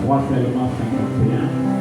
3 seulement 51.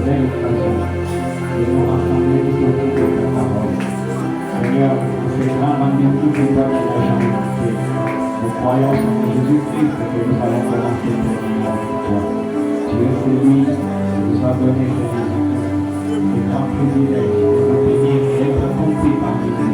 belle occasion de nous rassembler autour de ta parole. Seigneur, c'est grand rendez-vous que toi tu n'as jamais quitté. Nous croyons en Jésus-Christ que nous allons commencer premièrement pour toi. Tu es celui qui nous a donné ce grand privilège de nous bénir et d'être compris par Jésus.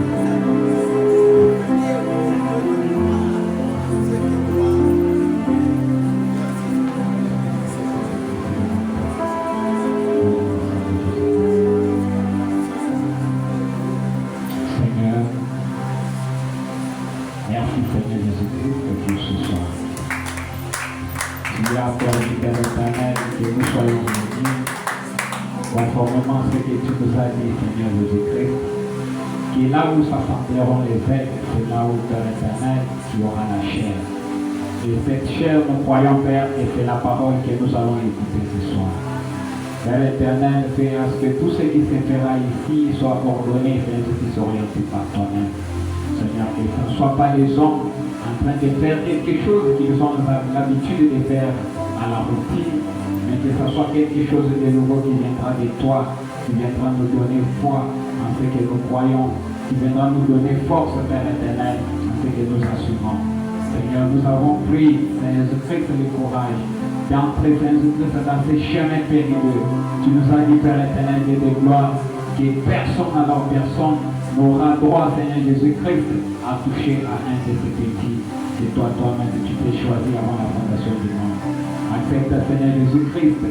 Merci Seigneur Jésus-Christ pour ce soir. Tu as permis, Père éternel, que nous soyons unis conformément à ce que tu nous as dit, Seigneur Jésus-Christ. Qui est là où s'assembleront les êtres, c'est là où, Père éternel, tu auras la chair. Et cette chair, nous croyons, Père, et c'est la parole que nous allons écouter ce soir. Père éternel, fais à ce que tout ce qui se fera ici soit ordonné, Père, qui soit orienté par toi-même. Seigneur, que ce ne soit pas les hommes en train de faire quelque chose qu'ils ont l'habitude de faire à la routine, mais que ce soit quelque chose de nouveau qui viendra de toi, qui viendra nous donner foi en ce que nous croyons, qui viendra nous donner force, Père éternel, en ce que nous assumons. Seigneur, nous avons pris, Seigneur Jésus-Christ, le courage d'entrer, Seigneur Jésus-Christ, dans ces chemins périlleux. Tu nous as dit, Père éternel, de gloire, que personne alors personne n'aura droit, Seigneur Jésus-Christ, à toucher à un de ces petits. C'est toi-même que tu t'es choisi avant la fondation du monde. Accepte, Seigneur Jésus-Christ,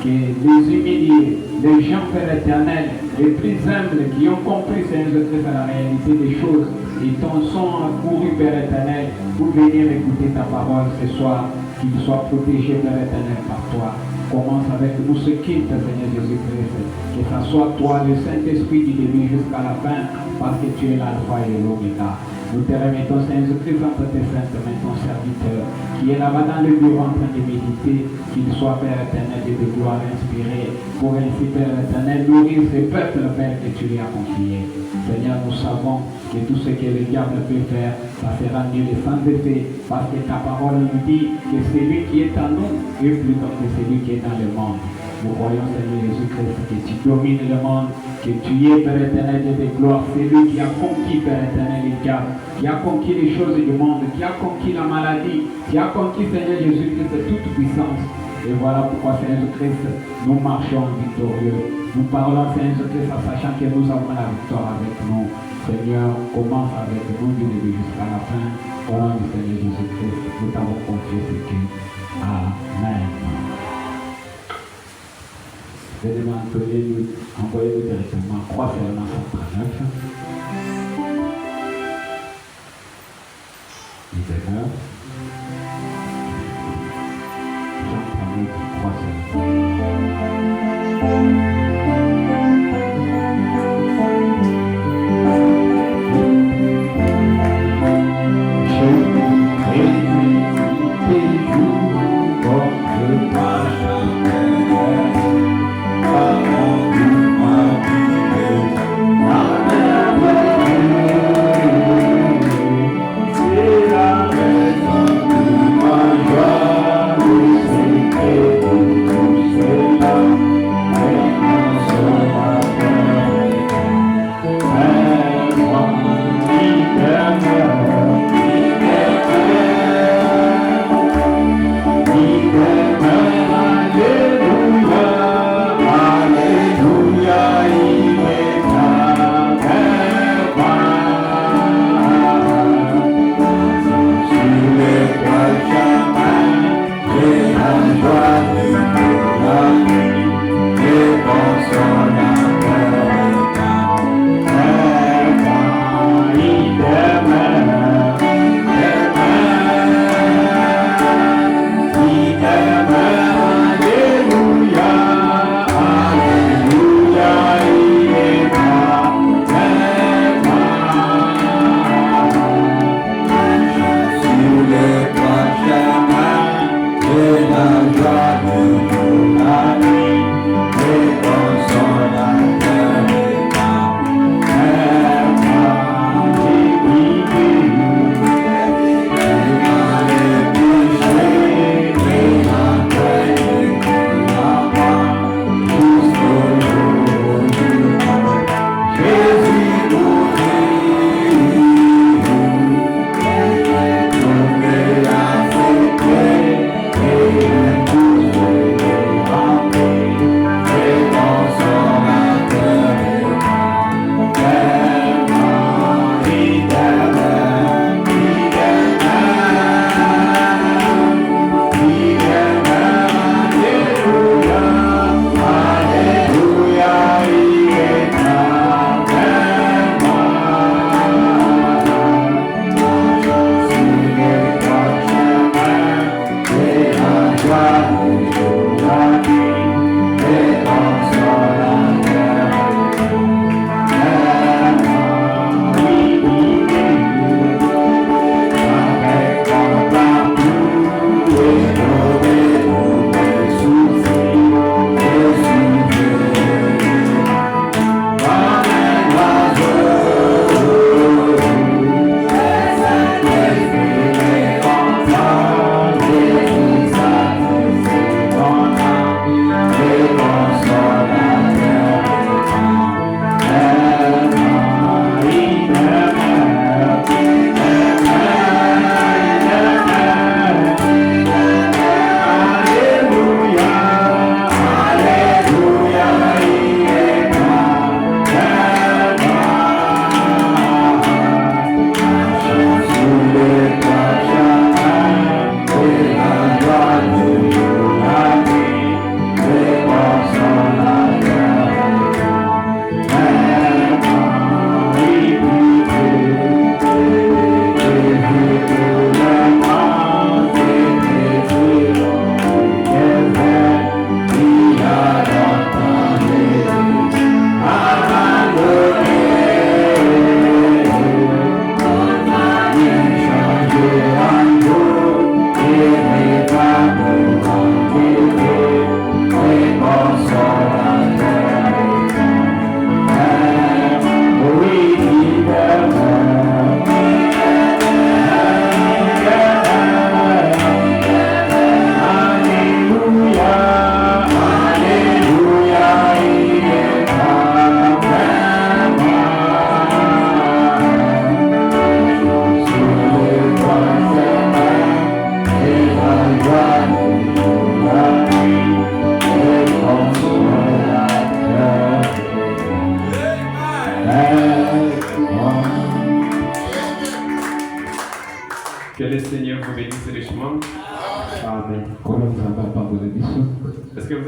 que les humiliés, les gens, Père éternel, les plus humbles qui ont compris, Seigneur Jésus-Christ, la réalité des choses, et t'en sont accourus, Père éternel, pour venir écouter ta parole ce soir, qu'ils soient protégés, Père éternel, par toi. Commence avec nous ce quitte, Seigneur Jésus-Christ. Que ce soit toi, le Saint-Esprit, du début jusqu'à la fin, parce que tu es l'alpha et l'oméga. Nous te remettons, Seigneur Jésus-Christ, entre tes saintes mains, ton serviteur, qui est là-bas dans le bureau en train de méditer, qu'il soit, Père éternel, de gloire inspiré, pour ainsi, Père éternel, nourrir ce peuple, Père, que tu lui as confié. Seigneur, nous savons que tout ce que le diable peut faire, ça sera nul et sans effet, parce que ta parole nous dit que celui qui est en nous est plus grand que celui qui est dans le monde. Nous croyons, Seigneur Jésus-Christ, que tu domines le monde, que tu es, Père éternel, de gloire, celui qui a conquis, Père éternel, les diables, qui a conquis les choses du monde, qui a conquis la maladie, qui a conquis, Seigneur Jésus-Christ, toute puissance. Et voilà pourquoi, Seigneur Jésus-Christ, nous marchons victorieux. Nous parlons, Seigneur Jésus-Christ, en sachant que nous avons la victoire avec nous. Seigneur, commence avec nous du début jusqu'à la fin. Au nom du Seigneur Jésus-Christ, nous t'avons confié ce qui. Amen. Événement envoyez-nous directement 3 Ferments 139. Il demeure. 139, 3 Ferments. Amen.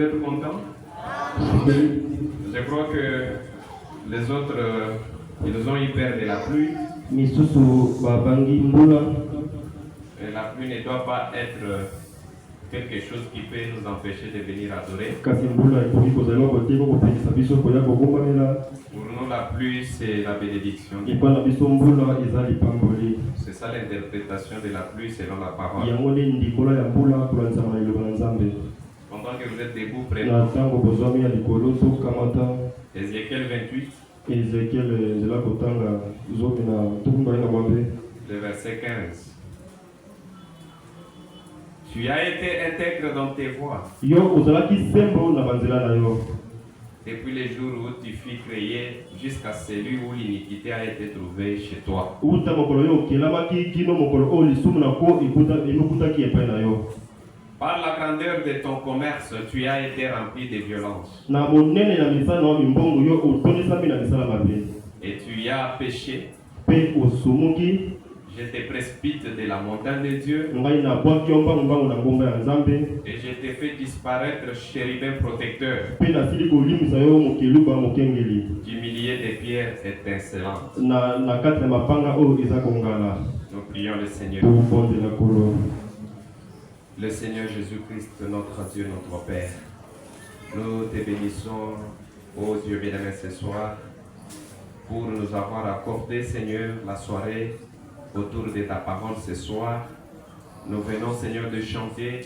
vous êtes contents? Je crois que les autres, ils ont eu peur de la pluie. Et la pluie ne doit pas être quelque chose qui peut nous empêcher de venir adorer. Pour nous, la pluie, c'est la bénédiction. C'est ça l'interprétation de la pluie selon la parole. Pendant que vous êtes debout, près Ézéchiel 28, le verset 15. Tu as été intègre dans tes voies. Depuis les jours où tu fus créé jusqu'à celui où l'iniquité a été trouvée chez toi. Par la grandeur de ton commerce, tu as été rempli de violence. Et tu y as péché. Je te précipite de la montagne de Dieu. Et je te fais disparaître chérubin protecteur. Du millier de pierres étincelantes. Nous prions le Seigneur. Le Seigneur Jésus-Christ, notre Dieu, notre Père. Nous te bénissons, ô Dieu bien-aimé, ce soir, pour nous avoir accordé, Seigneur, la soirée autour de ta parole ce soir. Nous venons, Seigneur, de chanter,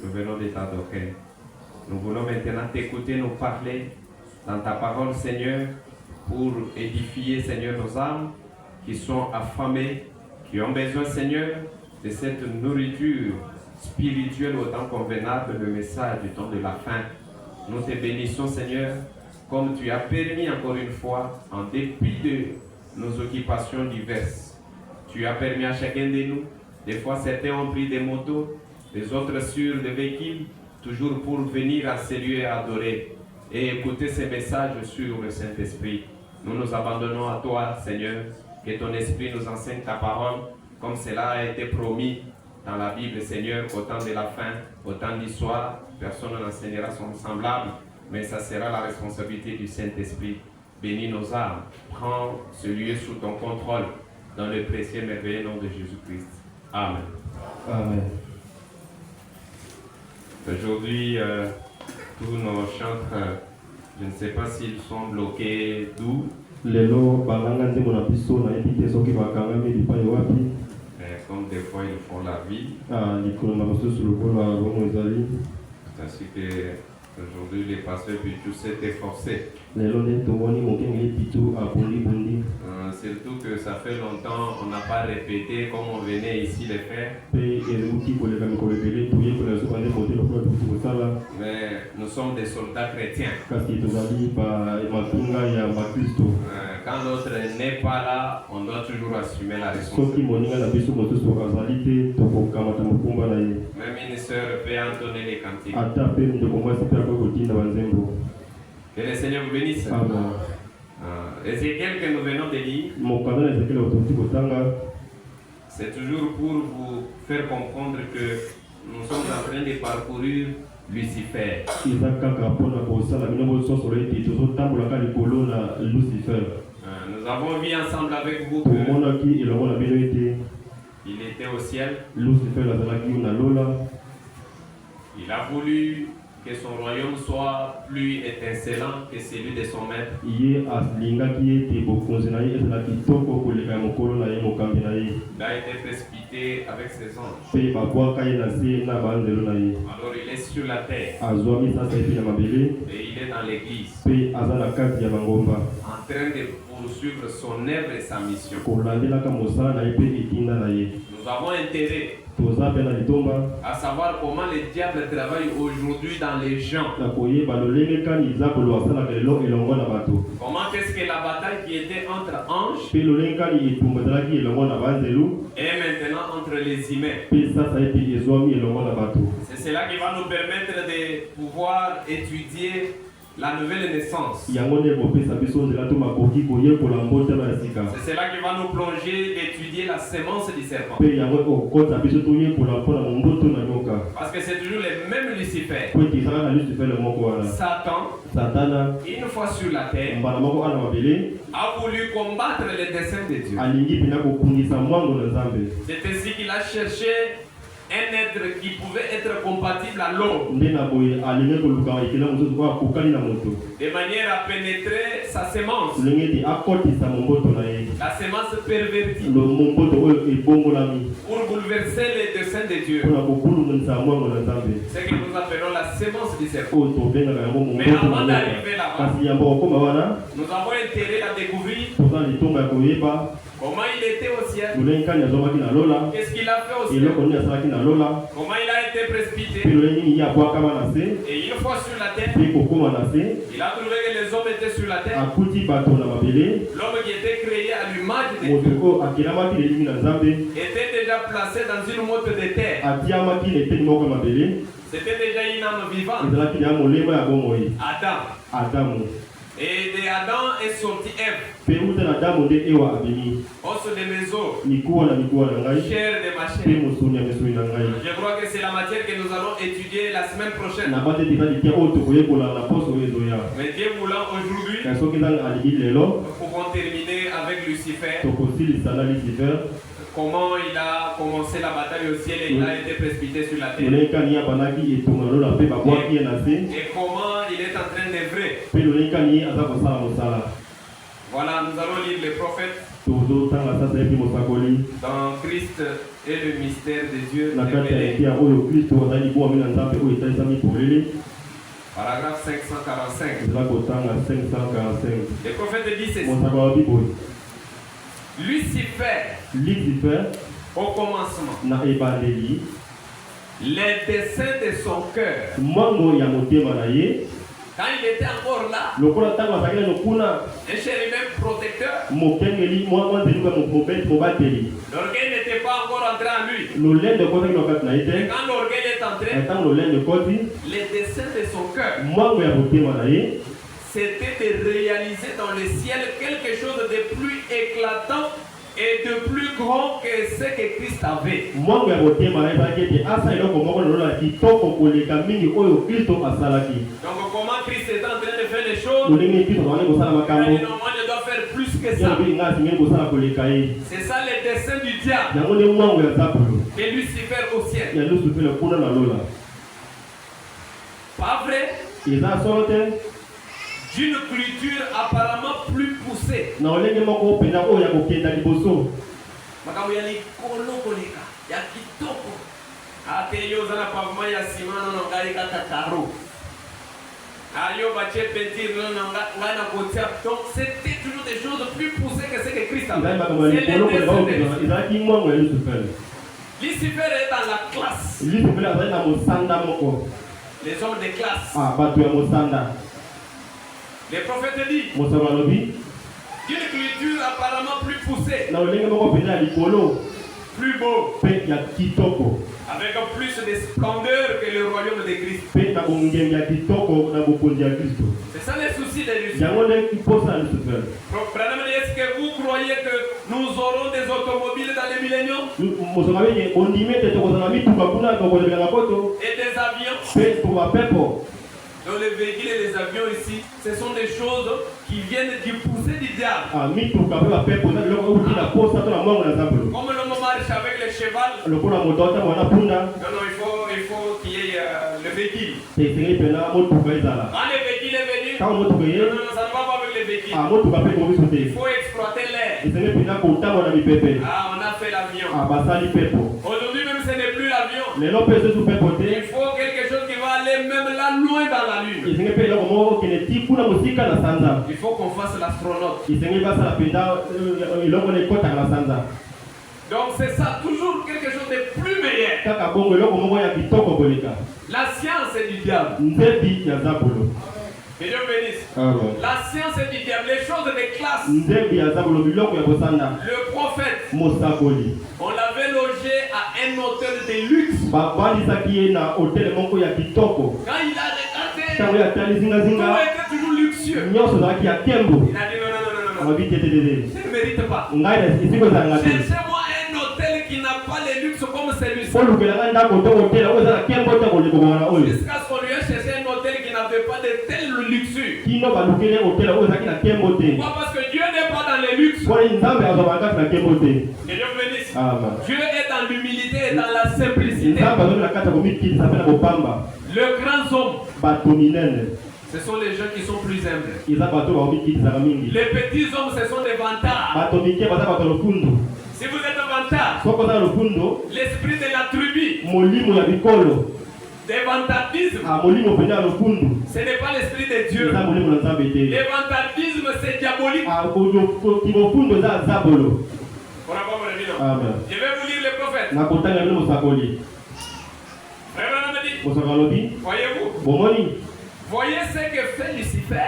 nous venons de t'adorer. Nous voulons maintenant t'écouter, nous parler dans ta parole, Seigneur, pour édifier, Seigneur, nos âmes qui sont affamées, qui ont besoin, Seigneur, de cette nourriture spirituelle autant convenable, le message du temps de la fin. Nous te bénissons, Seigneur, comme tu as permis encore une fois, en dépit de nos occupations diverses. Tu as permis à chacun de nous, des fois certains ont pris des motos, les autres sur des véhicules, toujours pour venir à ces lieux et adorer et écouter ces messages sur le Saint-Esprit. Nous nous abandonnons à toi, Seigneur, que ton Esprit nous enseigne ta parole, comme cela a été promis dans la Bible, Seigneur, au temps de la fin, au temps d'histoire, personne n'enseignera son semblable, mais ça sera la responsabilité du Saint-Esprit. Bénis nos âmes, prends ce lieu sous ton contrôle, dans le précieux merveilleux nom de Jésus-Christ. Amen. Amen. Aujourd'hui, tous nos chantres, je ne sais pas s'ils sont bloqués d'où. Comme des fois ils font la vie. Ainsi que aujourd'hui les pasteurs puis tous s'est efforcé. Surtout que ça fait longtemps on n'a pas répété comme on venait ici les faire. Mais nous sommes des soldats chrétiens. Quand l'autre n'est pas là, on doit toujours assumer la responsabilité. Même une sœur peut entonner les cantiques. Que le Seigneur vous bénisse. Ézéchiel que nous venons de lire, c'est toujours pour vous faire comprendre que nous sommes en train de parcourir Lucifer. Nous avons vu ensemble avec vous qu'il était au ciel. Il a voulu que son royaume soit plus étincelant que celui de son maître. Il a été précipité avec ses anges. Alors il est sur la terre. Et il est dans l'église. En train de poursuivre son œuvre et sa mission. Nous avons intérêt à savoir comment le diable travaille aujourd'hui dans les gens. Comment est-ce que la bataille qui était entre anges est maintenant entre les humains. C'est cela qui va nous permettre de pouvoir étudier la nouvelle naissance. C'est cela qui va nous plonger d'étudier la sémence du serpent. Parce que c'est toujours les mêmes Lucifer. Satan, une fois sur la terre, a voulu combattre les desseins de Dieu. C'est ainsi qu'il a cherché un être qui pouvait être compatible à l'homme, de manière à pénétrer sa sémence, la sémence pervertie, pour bouleverser les desseins de Dieu. C'est ce que nous appelons la sémence du serpent. Mais avant d'arriver là-bas, nous avons intérêt à découvrir comment il était au ciel. Qu'est-ce qu'il a fait au ciel? Comment il a été précipité? Et une fois sur la terre, il a trouvé que les hommes étaient sur la terre. L'homme qui était créé à l'image de Dieu était déjà placé dans une motte de terre. C'était déjà une âme vivante. Adam. Et de Adam est sorti Ève. Os de mes os, chair de ma chair. Je crois que c'est la matière que nous allons étudier la semaine prochaine. Mais Dieu voulant, aujourd'hui, nous pouvons terminer avec Lucifer. Comment il a commencé la bataille au ciel et il a été précipité sur la terre. Et comment il est en train d'œuvrer. Voilà, nous allons lire les prophètes dans Christ et le mystère de Dieu révélé. Paragraphe 545. Les prophètes disent ceci. Lucifer, au commencement, les desseins de son cœur, quand il était encore là, un chérubin protecteur, l'orgueil n'était pas encore entré en lui. Et quand l'orgueil est entré, les desseins de son cœur, c'était de réaliser dans le ciel quelque chose de plus éclatant et de plus grand que ce que Christ avait. Donc comment Christ est en train de faire les choses, normalement il doit faire plus que ça. C'est ça le dessein du diable, que Lucifer au ciel. Pas vrai? D'une culture apparemment plus poussée. Donc c'était toujours des choses plus poussées que ce que Christ avait. Lucifer est dans la classe. Les hommes de classe. Les prophètes disent d'une culture apparemment plus poussée, plus beau, avec plus de splendeur que le royaume de Christ. C'est ça le souci de Lucifer. Est-ce que vous croyez que nous aurons des automobiles dans les milléniums et des avions? Donc les véhicules et les avions ici, ce sont des choses qui viennent du poussé du diable. Comme l'homme marche avec le cheval, non, il faut qu'il y ait le véhicule. Quand le véhicule est venu, non, ça ne va pas avec le véhicule. Il faut exploiter l'air. On a fait l'avion. Aujourd'hui même ce n'est plus l'avion. Il faut quelque chose qui va aller même là loin dans la lune. Il faut qu'on fasse l'astronaute. Donc c'est ça, toujours quelque chose de plus meilleur. La science est du diable. Que Dieu bénisse. La science est du diable. Les choses de classe. Le prophète, on l'avait logé à un hôtel de luxe. Quand il a regardé tout était toujours luxueux. Il a dit non, non. Je ne mérite pas. Cherchez-moi un hôtel qui n'a pas les luxes comme celui-ci. Jusqu'à ce qu'on lui ait cherché un hôtel qui n'avait pas de telle luxure. Pourquoi? Parce que Dieu n'est pas dans les luxes. Que Dieu vous bénisse. Dieu est dans l'humilité et dans la simplicité. Le grand homme, ce sont les gens qui sont plus humbles. Les petits hommes, ce sont des vantards. Si vous êtes un vantard, l'esprit de la tribu, des vantardismes, ce n'est pas l'esprit de Dieu. Les vantardismes, c'est diabolique. Je vais vous lire les prophètes. Voyez-vous? Voyez ce que fait Lucifer.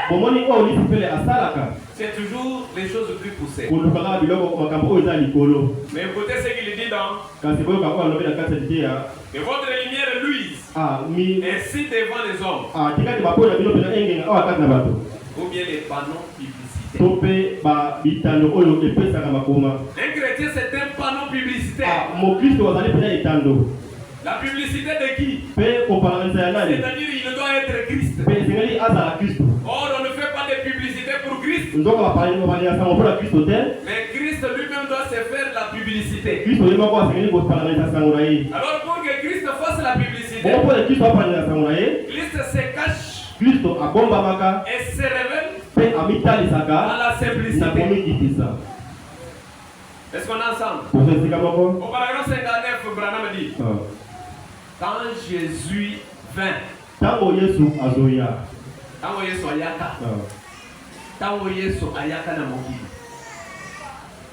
C'est toujours les choses plus poussées. Mais écoutez ce qu'il dit dans que votre lumière luise ainsi devant les hommes. Ou bien les panneaux publicitaires. Un chrétien, c'est un panneau publicitaire. La publicité de qui? C'est-à-dire il doit être Christ. Or on ne fait pas de publicité pour Christ. Mais Christ lui-même doit se faire la publicité. Alors pour que Christ fasse la publicité, Christ se cache et se révèle dans la simplicité. Est-ce qu'on est ensemble? Au paragraphe 59, Branham dit quand Jésus vint, Tango Yesu ayaka na mokili.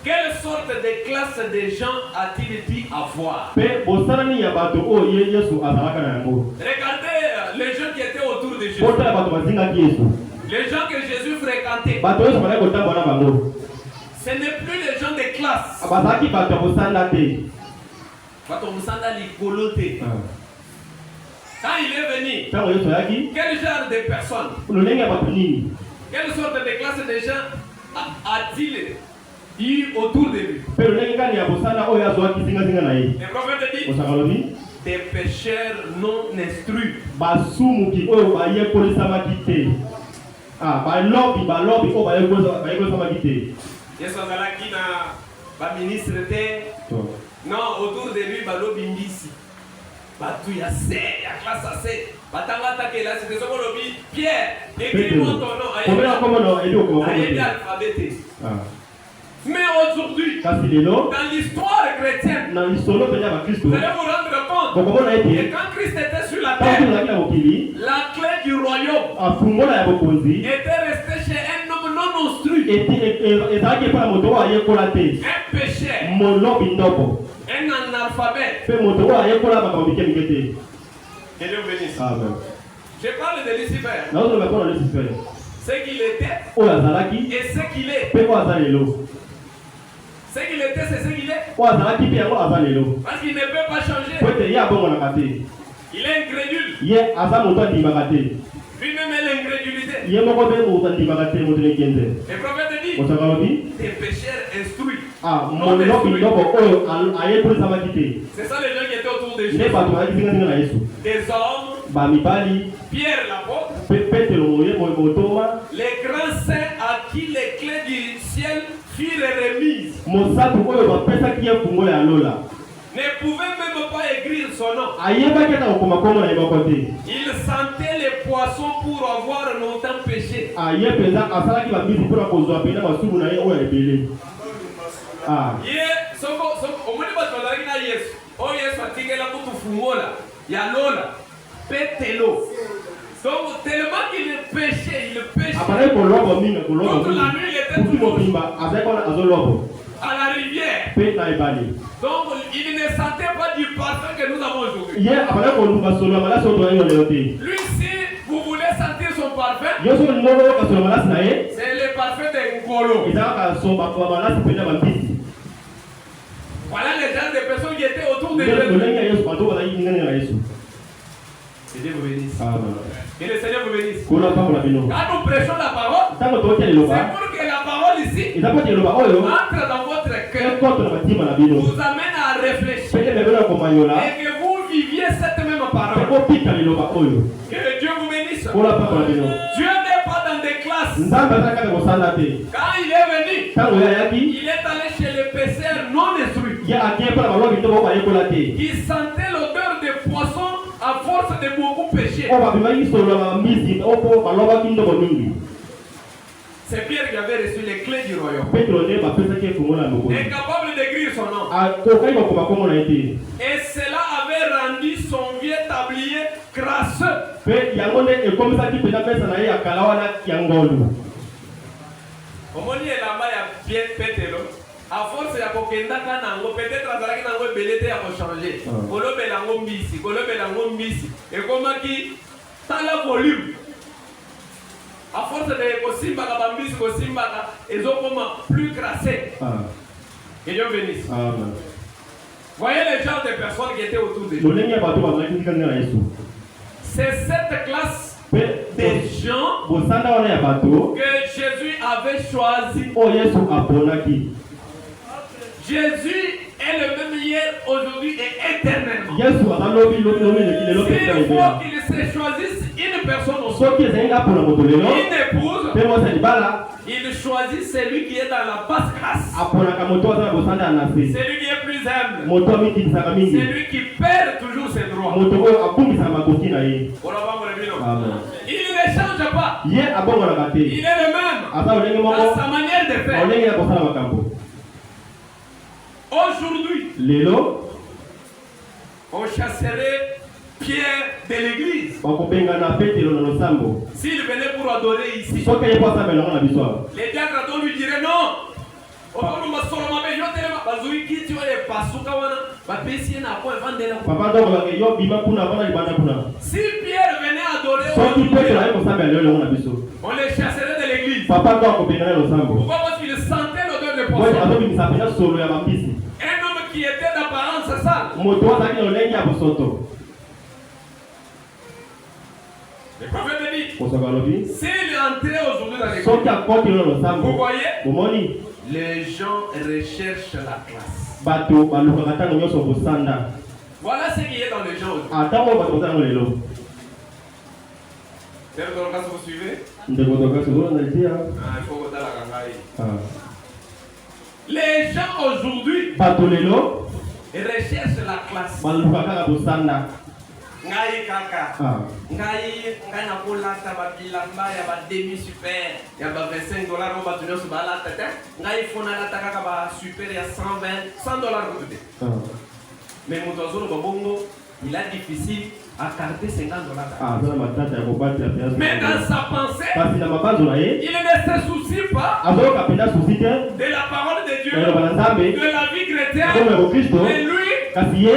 Quelle sorte de classe de gens a-t-il dit avoir? Regardez les gens qui étaient autour de Jésus. Les gens que Jésus fréquentait. Ce n'est plus les gens de classe. Quand il est venu, quel genre de personnes, quelle sorte de classe de gens a-t-il eu autour de lui? Le prophète dit des pécheurs non instruits. Non, autour de lui, balobi mbisi. Batu ya C, ya classe AC. Batanga take là, c'est ce qu'on dit. Pierre, écris-moi ton nom. Aïe, alphabété. Mais aujourd'hui, dans l'histoire chrétienne, vous allez vous rendre compte que quand Christ était sur la terre, la clé du royaume était restée chez un homme non instruit. Un pécheur. Un analphabète. Que Dieu bénisse. Je parle de Lucifer. Ce qu'il était et ce qu'il est. Ce qu'il était, c'est ce qu'il est. Parce qu'il ne peut pas changer. Il est incrédule. Lui-même est l'incrédulité. Le prophète dit des pécheurs instruits. C'est ça les gens qui étaient autour de Jésus. Des hommes, Pierre l'apôtre, les grands saints à qui les clés du ciel furent remises. Ne pouvaient même pas écrire son nom. Il sentait les poissons pour avoir longtemps péché. Donc tellement qu'il péchait, il péchait. Donc la nuit il était toujours à la rivière. Donc il ne sentait pas du parfum que nous avons aujourd'hui. Lui, si vous voulez sentir son parfum, c'est le parfum de Nkolo. Voilà les gens de personnes qui étaient autour de Jésus. Que Dieu vous bénisse. Amen. Que le Seigneur vous bénisse. Kuna pa kuna bino. Quand nous prêchons la parole, Tango toke c'est loba. pour que la parole ici Itapo te loba oyo. entre dans votre cœur, Contre na matima na bino. vous amène à réfléchir Pele bebela ko mayola. et que vous viviez cette même parole. Ko pika loba oyo. Que Dieu vous bénisse. Kuna pa kuna bino. Dieu n'est pas dans des classes. Nzamba ataka ko sala te. Quand il est venu, Tango ya yaki. il est allé chez les pécheurs non instruits Ya akie pa ba lobi to ba yekola te. qui sentaient l'odeur des poissons à force de beaucoup pécher. O ba bimaki solo ba misi opo ba loba kindo ko mingi. C'est Pierre qui avait reçu les clés du royaume. Petro ne ba pesa ke fungola moko. Incapable d'écrire son nom. A ko kai ko ba ko mona ite. Et cela avait rendu son vieux tablier crasseux. Pe yango ne e komisa ki pena pesa na ye akala wana yangolu. Omoni elamba ya bien pételo. À force ya kokenda kanango peut-être azalaki nango ebele te ya kochanger. Kolobela ngo mbisi, kolobela ngo mbisi. Ekomaki tala volume. À force de kosimbaka bambisi kosimbaka ezokoma plus crassé. Que Dieu bénisse. Amen. Voyez les genres de personnes qui étaient autour de lui. Lolenge bato ba maki kanga na Yesu. C'est cette classe des gens Bosanda wana ya bato que Jésus avait choisi. o Yesu aponaki. Jésus est le même hier, aujourd'hui et éternellement. Yesu akalobi lobi le lobi S'il faut qu'il se choisisse une personne au sol, soki ezali apona moto lelo une épouse, pe mwasi libala il choisit celui qui est dans la basse grâce, aponaka moto aza na bosanda ya na se celui qui est plus humble, moto amikitisaka mingi celui qui perd toujours ses droits. moto oyo abungisaka makoki na ye. Amen. Il ne change pas. Ye abongolaka te Il est le même aza lolenge dans moko sa manière de faire. olenge ya kosala makambo. Aujourd'hui, Lelo on chasserait Pierre de l'église bakobengana Petelo na losambo s'il venait pour adorer ici. soki ye po asambela ngo na biso awa. Les diacres lui diraient non. Papa donc yo bima kuna bana libanda kuna. Si Pierre venait adorer Soki Petelo aye kosambela lelo ngo na biso. on les chasserait de l'église. Papa donc akobengana losambo. Pourquoi? Parce qu'il sentait l'odeur de Moi poisson. azobimisa pena solo ya mambisi. Un homme qui était d'apparence sale. Moto azalaki na lolenge ya bosoto. Le prophète dit, Kosoka lobi. s'il entrait aujourd'hui dans l'église, Soki akoti lelo losambo. vous voyez, Bomoni les gens recherchent la classe. bato balukaka ntango nyonso bosanda. Voilà ce qui est dans les gens aujourd'hui. Ata oyo bato bozala ngo lelo. C'est le cas, vous suivez? Ndeko toka solo na litia. Il faut que la gangaï. Ah. Les gens aujourd'hui Bato lelo recherchent la classe. balukaka kaka bosanda. Ngai kaka. Ah. Ngai na kolata ba bilamba ya ba demi super ya ba $25 au ba tunyo so ba la tata. Ngai fona la taka ba super ya $120 ko tete. Ah. Mais mon oiseau ba bongo, il a difficile à carter $50. Ah, ça matata ya kobata ya pièce. Mais dans sa pensée, Kasi na mabanzo na ye. il ne se soucie pas Azoyoka penda susi te. de la parole de Dieu, Elo bana Nzambe. de la vie chrétienne. Comme le Christ. Mais lui, Kasi ye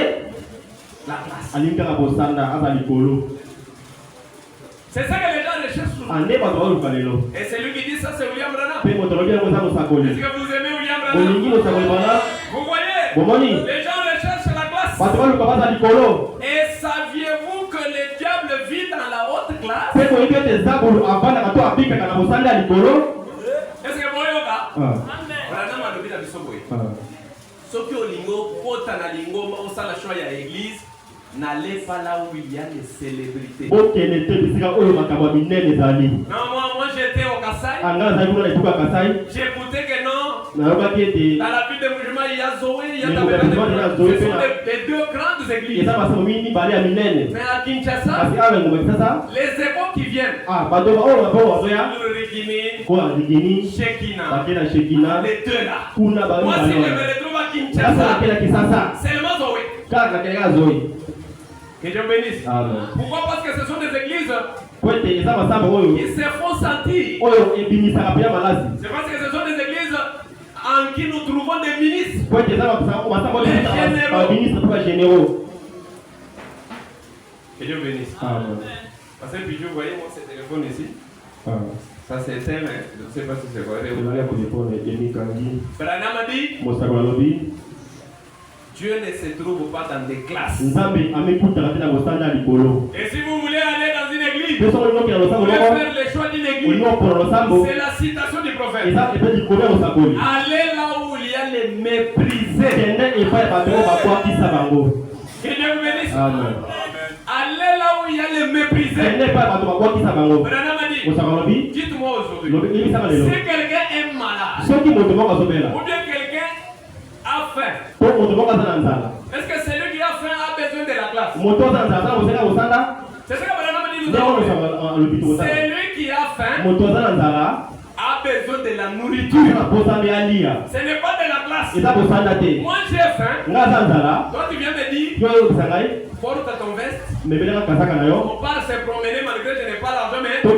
la classe. alingi kaka bosanda aza likolo. C'est ça que les gens recherchent souvent. Ande bato baluka lelo. Et c'est lui qui dit ça, c'est William Branham. Pe moto lobi yango eza Est-ce mosakoli. que vous aimez William Branham? Olingi mosakoli bana. Vous voyez, Bomoni. les gens recherchent la classe. Bato baluka baza likolo. Et saviez-vous que le diable vit dans la haute classe? Pe koyebi ete zabulu avandaka to abikaka na bosanda ya likolo. Est-ce que vous voyez ça? Ah. Branham alobi na biso boye. Ah. Soki olingo kota na lingomba osala choix ya église, n'allez pas là où il y a les célébrités. Bokende te bisika oyo makambo ya minene ezali. Non, moi j'étais au Kassai. Anga azali kuna na etuka Kasai. J'écoutais que non. Nayokaki ete Dans la ville de Moujima, il y a Zoé, il y a Mais Tabernacle. il y a Zoé, Ce sont là. les deux grandes églises. eza masango mingi mibale ya minene. Mais à Kinshasa, Kasi awa ngoma kisasa. les échos qui viennent, Ah, bato oyo mabongo bazoya. Rigini, Kwa Rigini. Shekina, Bake na Shekina. les deux là. Kuna ba Moi, si je mibale me wana. retrouve à Sasa Kinshasa, nakela kisasa. seulement Zoé. Kaka nakela Zoe. Que Dieu bénisse. Amen. Pourquoi? Parce que ce sont des églises Kwete eza masango oyo. qui se font sentir. Oyo ebimisaka pia malazi. C'est parce que ce sont des églises en qui nous trouvons des ministres. Kwete eza masango oyo Les ebimisaka généraux. ba ministre pour généraux. Que Dieu bénisse. Amen. Parce que puis vous voyez moi ce téléphone ici. Ah. Ça c'est éteint, mais je ne sais pas si c'est vrai. Tulale telefone Emi Kangi. Branham a dit, Mosako lobi. Dieu ne se trouve pas dans des classes. Nzambe amekutaka te na bosanda ya likolo. Et si vous voulez pour faire le choix d'une église, c'est la citation du prophète. Allez là où il y a les méprisés. Que Dieu vous bénisse. Amen. Allez là où il y a les méprisés. Branham a dit, dites-moi aujourd'hui, si quelqu'un est malade, ou bien quelqu'un a faim, est-ce que celui qui a faim a besoin de la classe? C'est ce que Branham a dit nous avons. Celui qui a faim a besoin de la nourriture. Ce n'est pas de la classe. Moi j'ai faim. Toi tu viens me dire, porte ton veste. On part se promener malgré que je n'ai pas l'argent, mais on va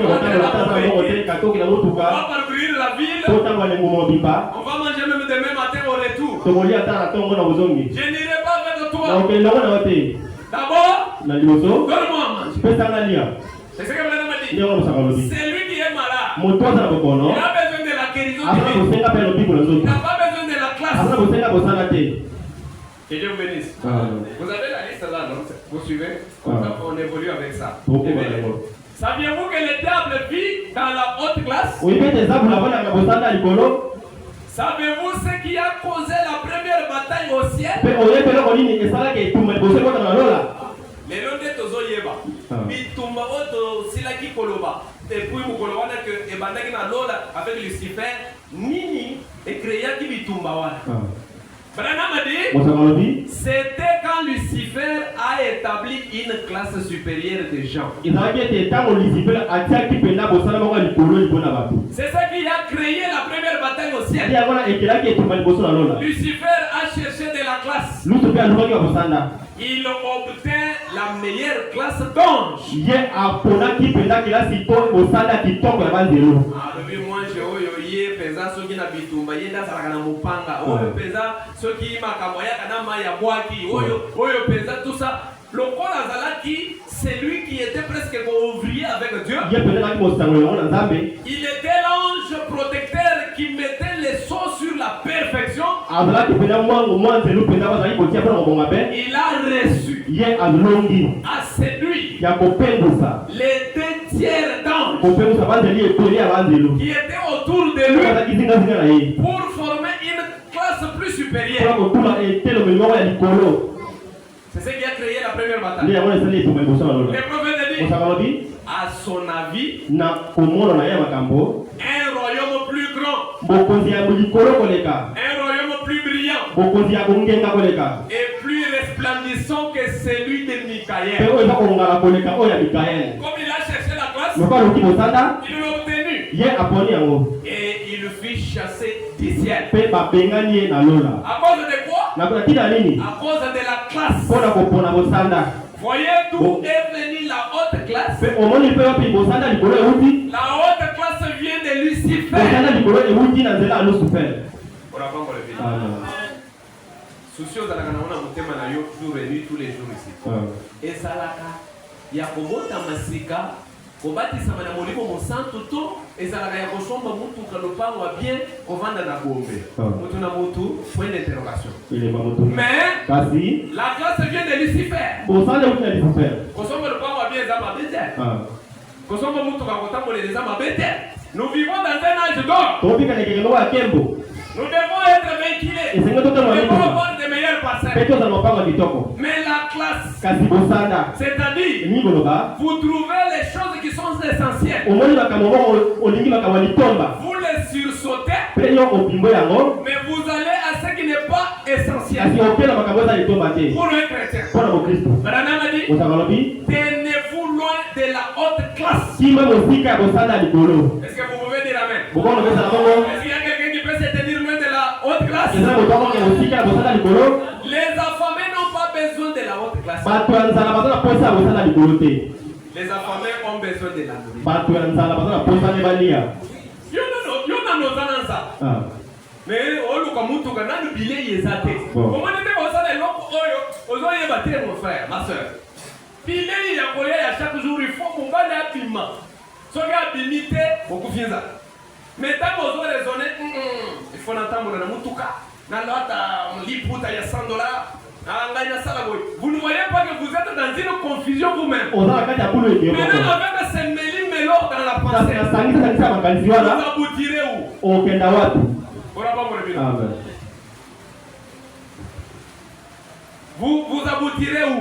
parcourir la ville. On va manger même demain matin au retour. Je n'irai pas avec toi. D'abord, donne-moi à manger. C'est ce que Branham a dit. C'est lui qui est malade. Il a besoin de la guérison divine. Il n'a pas besoin de la classe. Que Dieu vous bénisse. Vous avez la liste là, non? Vous suivez? On évolue avec ça. Saviez-vous que le diable vit dans la haute classe? Savez-vous ce qui a causé la première bataille au ciel? Les noms de Tozoyeba. Bitumba Oto Silaki Koloba. Et puis Mukolowana que Ebandaki na Lola avec Lucifer. Nini et créa qui Bitumba Wana. Branham a dit, c'était quand Lucifer a établi une classe supérieure de gens. C'est ça qui a créé la première bataille au ciel. Lucifer a cherché de la classe. Il obtint la meilleure classe d'ange. Moi j'ai pesa soki na bitumba yenda salaka na mupanga oyo pesa soki makamoya kana maya bwaki oyo pesa tout ça le kola zalaki c'est lui qui était presque ouvrier avec Dieu. Il était l'ange protecteur qui mettait les sceaux sur la perfection. Il a reçu à celui les 2 tiers d'anges qui étaient autour de lui pour former une classe plus supérieure. C'est ce qui a créé la première bataille. Le prophète dit, à son avis, un royaume plus grand, un royaume plus brillant et plus resplendissant que celui de Michael. Comme il a cherché la classe, il l'a obtenu. Et il fit chasser 10 ciels. À cause de quoi? À cause de la classe. Voyez d'où est venue la haute classe. La haute classe vient de Lucifer. Soucieux de la Ganaona Mutema na yo jour et nuit tous les jours ici. Et Salaka, Yakobota Masika, Kobati Samana Molimo Monsanto, et Salaka Yakosomba Mutu Kalopango bien, Kovanda na Gombe. Mutuna Mutu, point d'interrogation. Mais la classe vient de Lucifer. Kosomba le Pango bien, Zama Bete. Kosomba Mutu Kakotambo les Zama Bete. Nous vivons dans un âge d'or. Nous devons être véhiculés. Nous devons avoir des meilleurs passeurs. Mais la classe, c'est-à-dire, vous trouvez les choses qui sont essentielles. Vous les sursautez, mais vous allez à ce qui n'est pas essentiel. Pour un chrétien, Branham a dit, tenez-vous loin de la haute classe. Est-ce que vous pouvez dire amen? Est-ce qu'il y a quelqu'un qui peut se tenir loin de la haute classe? Les affamés n'ont pas besoin de la haute classe. Les affamés ont besoin de la nourriture. Mais comment mon frère, ma soeur? Chaque jour, il faut qu'on va les piment. Mais tant que vous raisonnez, il faut entendre la mutuka, vous ne voyez pas que vous êtes dans une confusion vous-même. Maintenant, avec se mêle dans la pensée. Vous aboutirez où? Amen. Vous aboutirez où?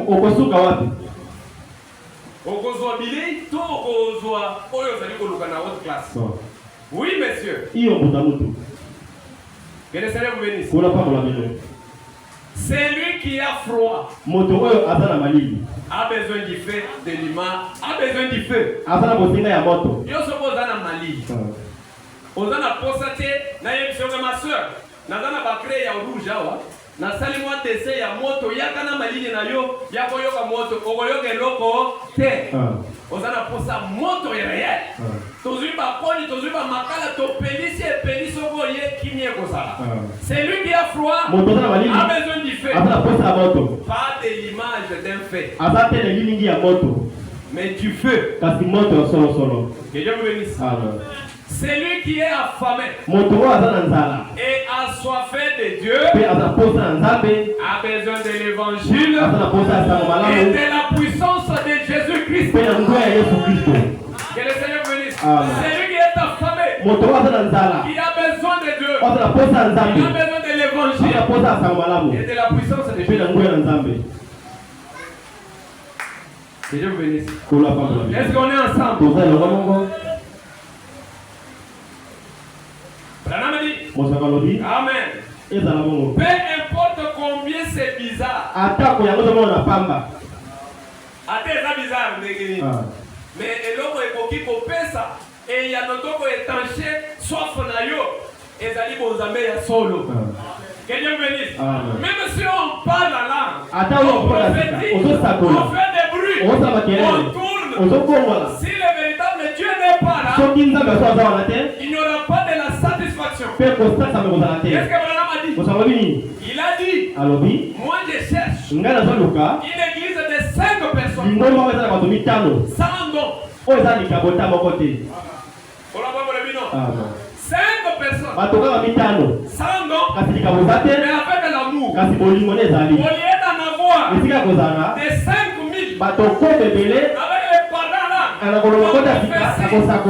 Oui, monsieur. Que le Seigneur vous bénisse. C'est lui qui a froid. A besoin du feu, de l'humain, a besoin du feu. Yo se pose dans Mali. Ozana posate na yebisonga ma soeur. Nazana ba créer ya rouge awa. Na sali moi dessin ya moto yakana malini na yo ya koyoka moto okoyoka eloko te. Ozana posa moto réel. Tozui ba koni tozui ba makala to pelisi et pelisi okoye kimie kosala. C'est lui qui a froid. A besoin du feu. Pas de l'image d'un fait. Mais du feu. Que Dieu me bénisse. C'est lui qui est affamé et assoiffé de Dieu, a besoin de l'évangile et de la puissance de Jésus-Christ. Que le Seigneur bénisse. C'est lui qui est affamé, qui a besoin de Dieu, qui a besoin de l'évangile et de la puissance de Jésus. Que Dieu vous bénisse. Est-ce qu'on est ensemble? Amen. Peu importe combien c'est bizarre. C'est bizarre, mais l'homme est beaucoup pour ça. Et il y a notre étanché, soif na yo, et zali bonzambe ya solo. Que Dieu bénisse. Même si on parle la langue, on prophétise, on fait des bruits, on tourne. Si le véritable Dieu n'est pas là, il n'y aura pas de la satisfaction. Qu'est-ce que Abraham a dit? Il a dit, moi je cherche une église de 5 personnes, sans don. 5 personnes, sans don, mais avec l'amour. Au lieu d'en avoir des 5000 avec les parents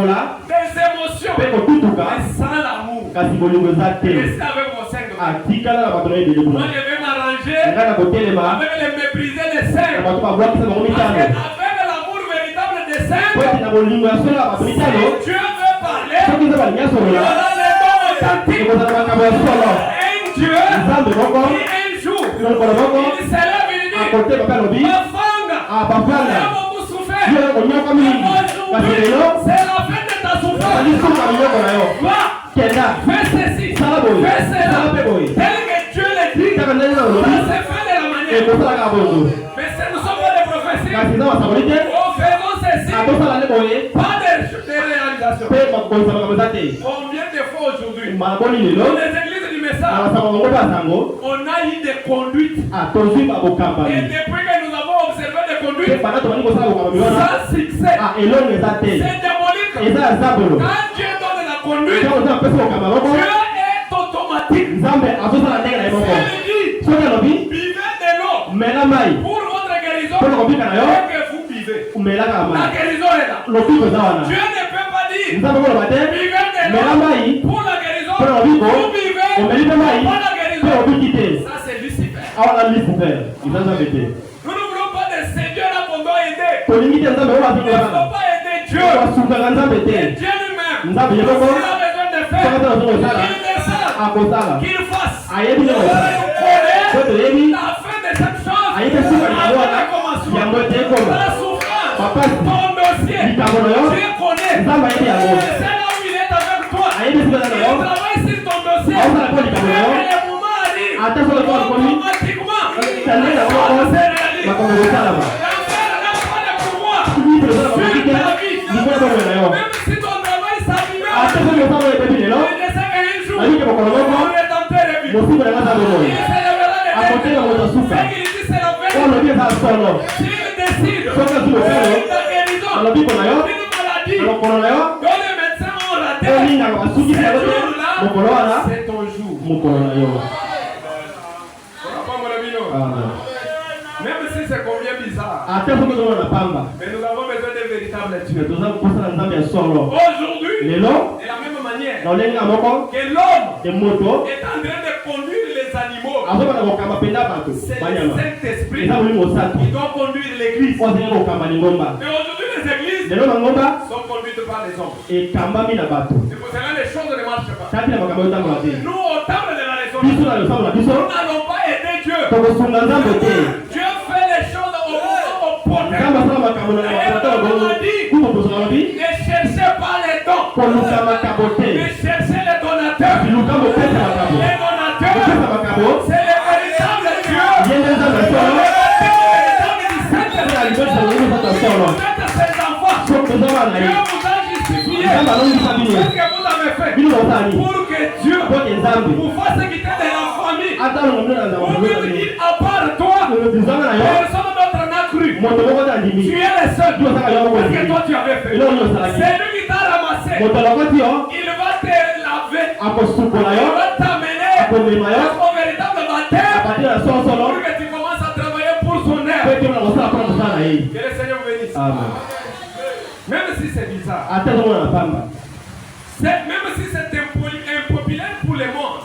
là, des émotions, mais sans l'amour. Restez avec vos 5 000. Moi je vais m'arranger avec les mépriser les 5. Avec l'amour véritable des 5, si Dieu veut parler, il y aura les dons authentiques. Un Dieu qui un jour, il s'élève et il dit, Bafanga, beaucoup souffert. C'est la fin de ta souffrance. Va, fais ceci, fais cela. Tel que Dieu le dit, ça se fait de la manière. Mais si nous sommes pas des prophéties, faisons ceci, pas de réalisation. Combien de fois aujourd'hui, dans les églises du message, on a eu des conduites. Et depuis que nous avons observé des conduites, sans succès, c'est démonique. Quand Dieu donne la conduite, Dieu est automatique. C'est le dit, buvez de l'eau pour votre guérison, et que vous buvez. La guérison est là. Dieu ne peut pas dire, buvez de l'eau pour la guérison, vous buvez pour la guérison. Ça c'est Lucifer. Nous ne voulons pas de Seigneur là qu'on doit aider. Il ne faut pas aider Dieu. Et Dieu lui-même, s'il a besoin de faire, qu'il descende, qu'il fasse. On nous connaît la fin de cette chose. Avant le commencement, la souffrance, ton dossier, Dieu connaît. C'est là où il est avec toi. Il travaille sur ton dossier. Et le moment arrive, automatiquement, ça s'est réalisé. L'enfer n'a pas de pouvoir sur ta vie. Même si ton travail s'abîme, il est ça qu'un jour, on est en train de vivre. Il s'élèvera de terre. C'est qu'il dit c'est la vérité. S'il décide ta guérison, une maladie, dont les médecins ont raté, ce jour-là, c'est ton jour. Même si c'est combien bizarre, mais nous avons besoin de véritable Dieu. Aujourd'hui, de la même manière que l'homme est en train de conduire les animaux, c'est le Saint-Esprit qui doit conduire l'église. Mais aujourd'hui, les églises sont conduites par les hommes. C'est pour cela que les choses ne marchent pas. Nous, au terme de la résolution, nous n'allons pas aider Dieu. Dieu fait les choses au moment opportun. Ne cherchez pas les dons. Ne cherchez les donateurs. Les donateurs, c'est le véritable Dieu. Ces enfants, Dieu vous a justifié. Qu'est-ce que vous avez fait pour que Dieu vous fasse quitter de la famille? Pour lui dire à part toi, personne d'autre n'a cru. Tu es le seul. Parce que toi tu avais fait. C'est lui qui t'a ramassé. Il va te laver. Il va t'amener au véritable baptême pour que tu commences à travailler pour son œuvre. Que le Seigneur vous bénisse. Même si c'est bizarre, même si c'est impopulaire pour le monde,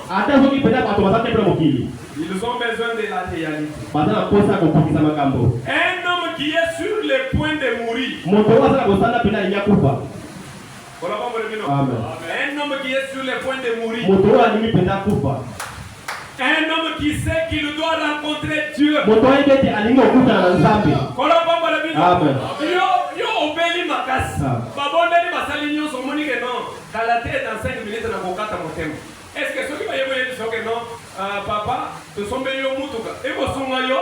ils ont besoin de la réalité. Un homme qui est sur le point de mourir. Un homme qui est sur le point de mourir. Un homme qui sait qu'il doit rencontrer Dieu. Est-ce que ceux qui voyaient que non, papa, ce sont bien au Moutuka. Et vous sont là, yo,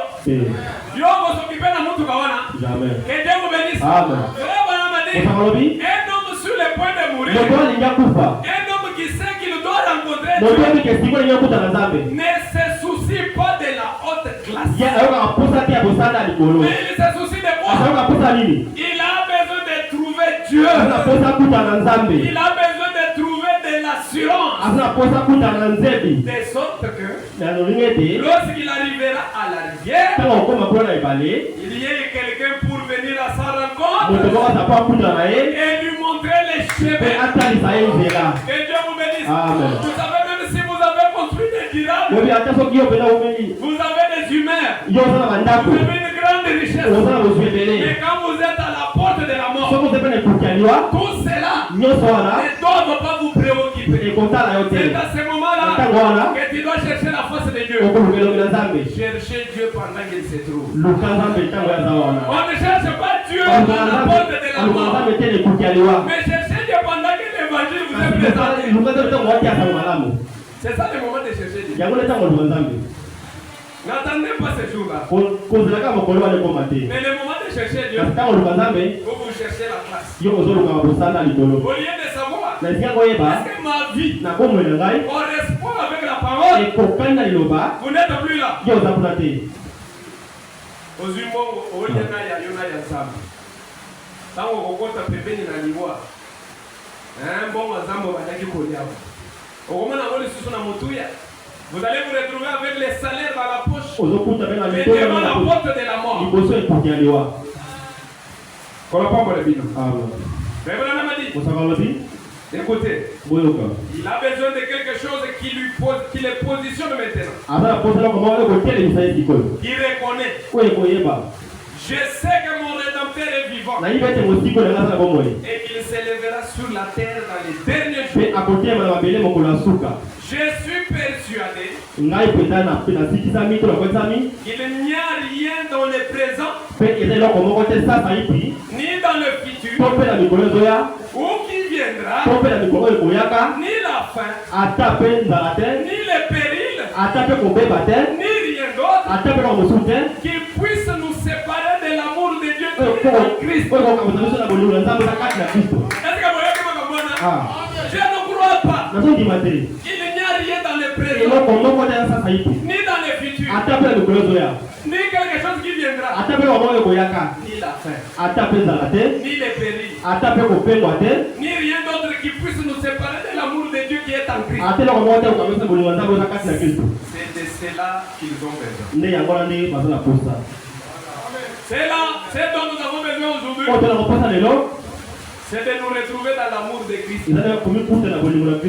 vous s'occupez de Moutuka. Que Dieu vous bénisse. Un homme sur le point de mourir. Un homme qui sait qu'il doit rencontrer Dieu. Ne se soucie pas de la haute classe. Mais il se soucie de quoi? Il a besoin de trouver Dieu. Il a besoin de trouver de l'assurance. De sorte que lorsqu'il arrivera à la rivière, il y ait quelqu'un pour venir à sa rencontre et lui montrer les chemins. Que Dieu vous bénisse. Vous savez, même si vous avez construit des dirables, vous avez des humeurs, vous avez une grande richesse. Mais quand vous êtes à la porte de la mort, tout cela ne doit pas vous préoccuper. C'est à ce moment-là que tu dois chercher la face de Dieu. Chercher Dieu pendant qu'il se trouve. On ne cherche pas Dieu à la porte de la mort, mais chercher Dieu pendant que l'évangile vous est présenté. C'est ça le moment de chercher Dieu. N'attendez pas ce jour-là. Mais le moment de chercher Dieu, vous cherchez la place. Au lieu de savoir, est-ce que ma vie correspond avec la parole, vous n'êtes plus là. Aux humains, au lieu de ensemble. Tant qu'on compte pépé na liwa. Bon ensemble, on va dire qu'il y a. Au moment où on est sur la motuya, vous allez vous retrouver avec les salaires dans la poche. Et devant la porte de la mort. Écoutez, il a besoin de quelque chose qui le positionne maintenant. Qui reconnaît. Je sais que mon Rédempteur est vivant. Et qu'il s'élèvera sur la terre dans les derniers jours. Je suis persuadé qu'il n'y a rien dans le présent, ni dans le futur, ou qui viendra, ni la fin, ni le péril, ni rien d'autre qui puisse nous séparer de l'amour de Dieu qui est en Christ. Est-ce que vous voyez je ne crois pas qu'il n'y a rien dans le présent, ni dans le futur, ni quelque chose qui viendra, ni la fin, ni les périls, ni rien d'autre qui puisse nous séparer de l'amour de Dieu qui est en Christ. C'est de cela qu'ils ont besoin. C'est là, c'est dont nous avons besoin aujourd'hui. C'est de nous retrouver dans l'amour de Christ.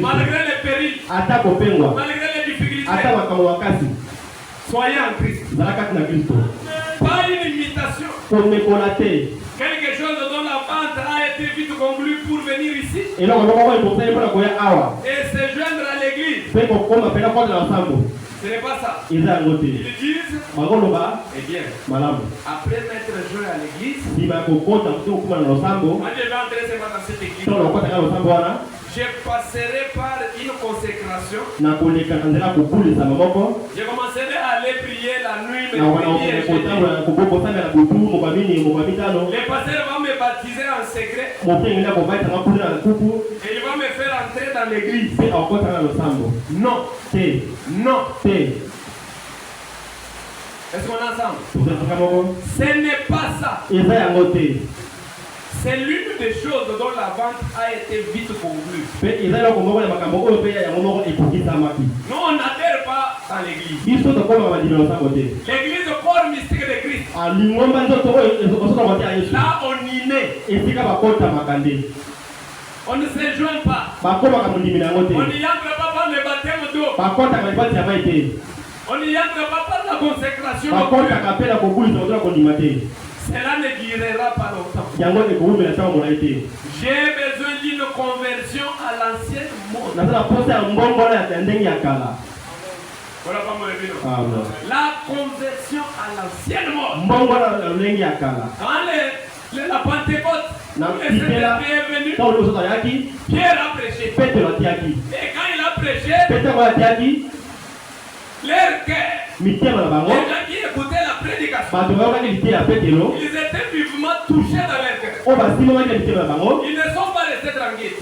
Malgré les périls, malgré les difficultés, soyez en Christ. Pas une imitation. Quelque chose dont la vente a été vite conclue pour venir ici et se joindre à l'église. Ce n'est pas ça. Ils disent, eh bien, après m'être joint à l'église, moi je vais entrer seulement dans cette église. Je passerai par une consécration. Je commencerai à aller prier la nuit, les pasteurs vont me baptiser en secret. Et il va me faire entrer dans l'église. Non. Non. Est-ce qu'on est ensemble? Ce n'est pas ça. C'est l'une des choses dont la vente a été vite conclue. Nous, on n'adhère pas dans l'église. L'église, le corps mystique de Christ. Là, on y naît. On ne se joint pas. On n'y entre pas par le baptême d'eau. On n'y entre pas par la consécration. Cela ne durera pas longtemps. J'ai besoin d'une conversion à l'ancienne mode. La conversion à l'ancienne mode. Quand la Pentecôte, Pierre a prêché. Et quand il a prêché, leur cœur, les gens qui écoutaient la prédication, ils étaient vivement touchés dans leur cœur. Ils ne sont pas restés tranquilles.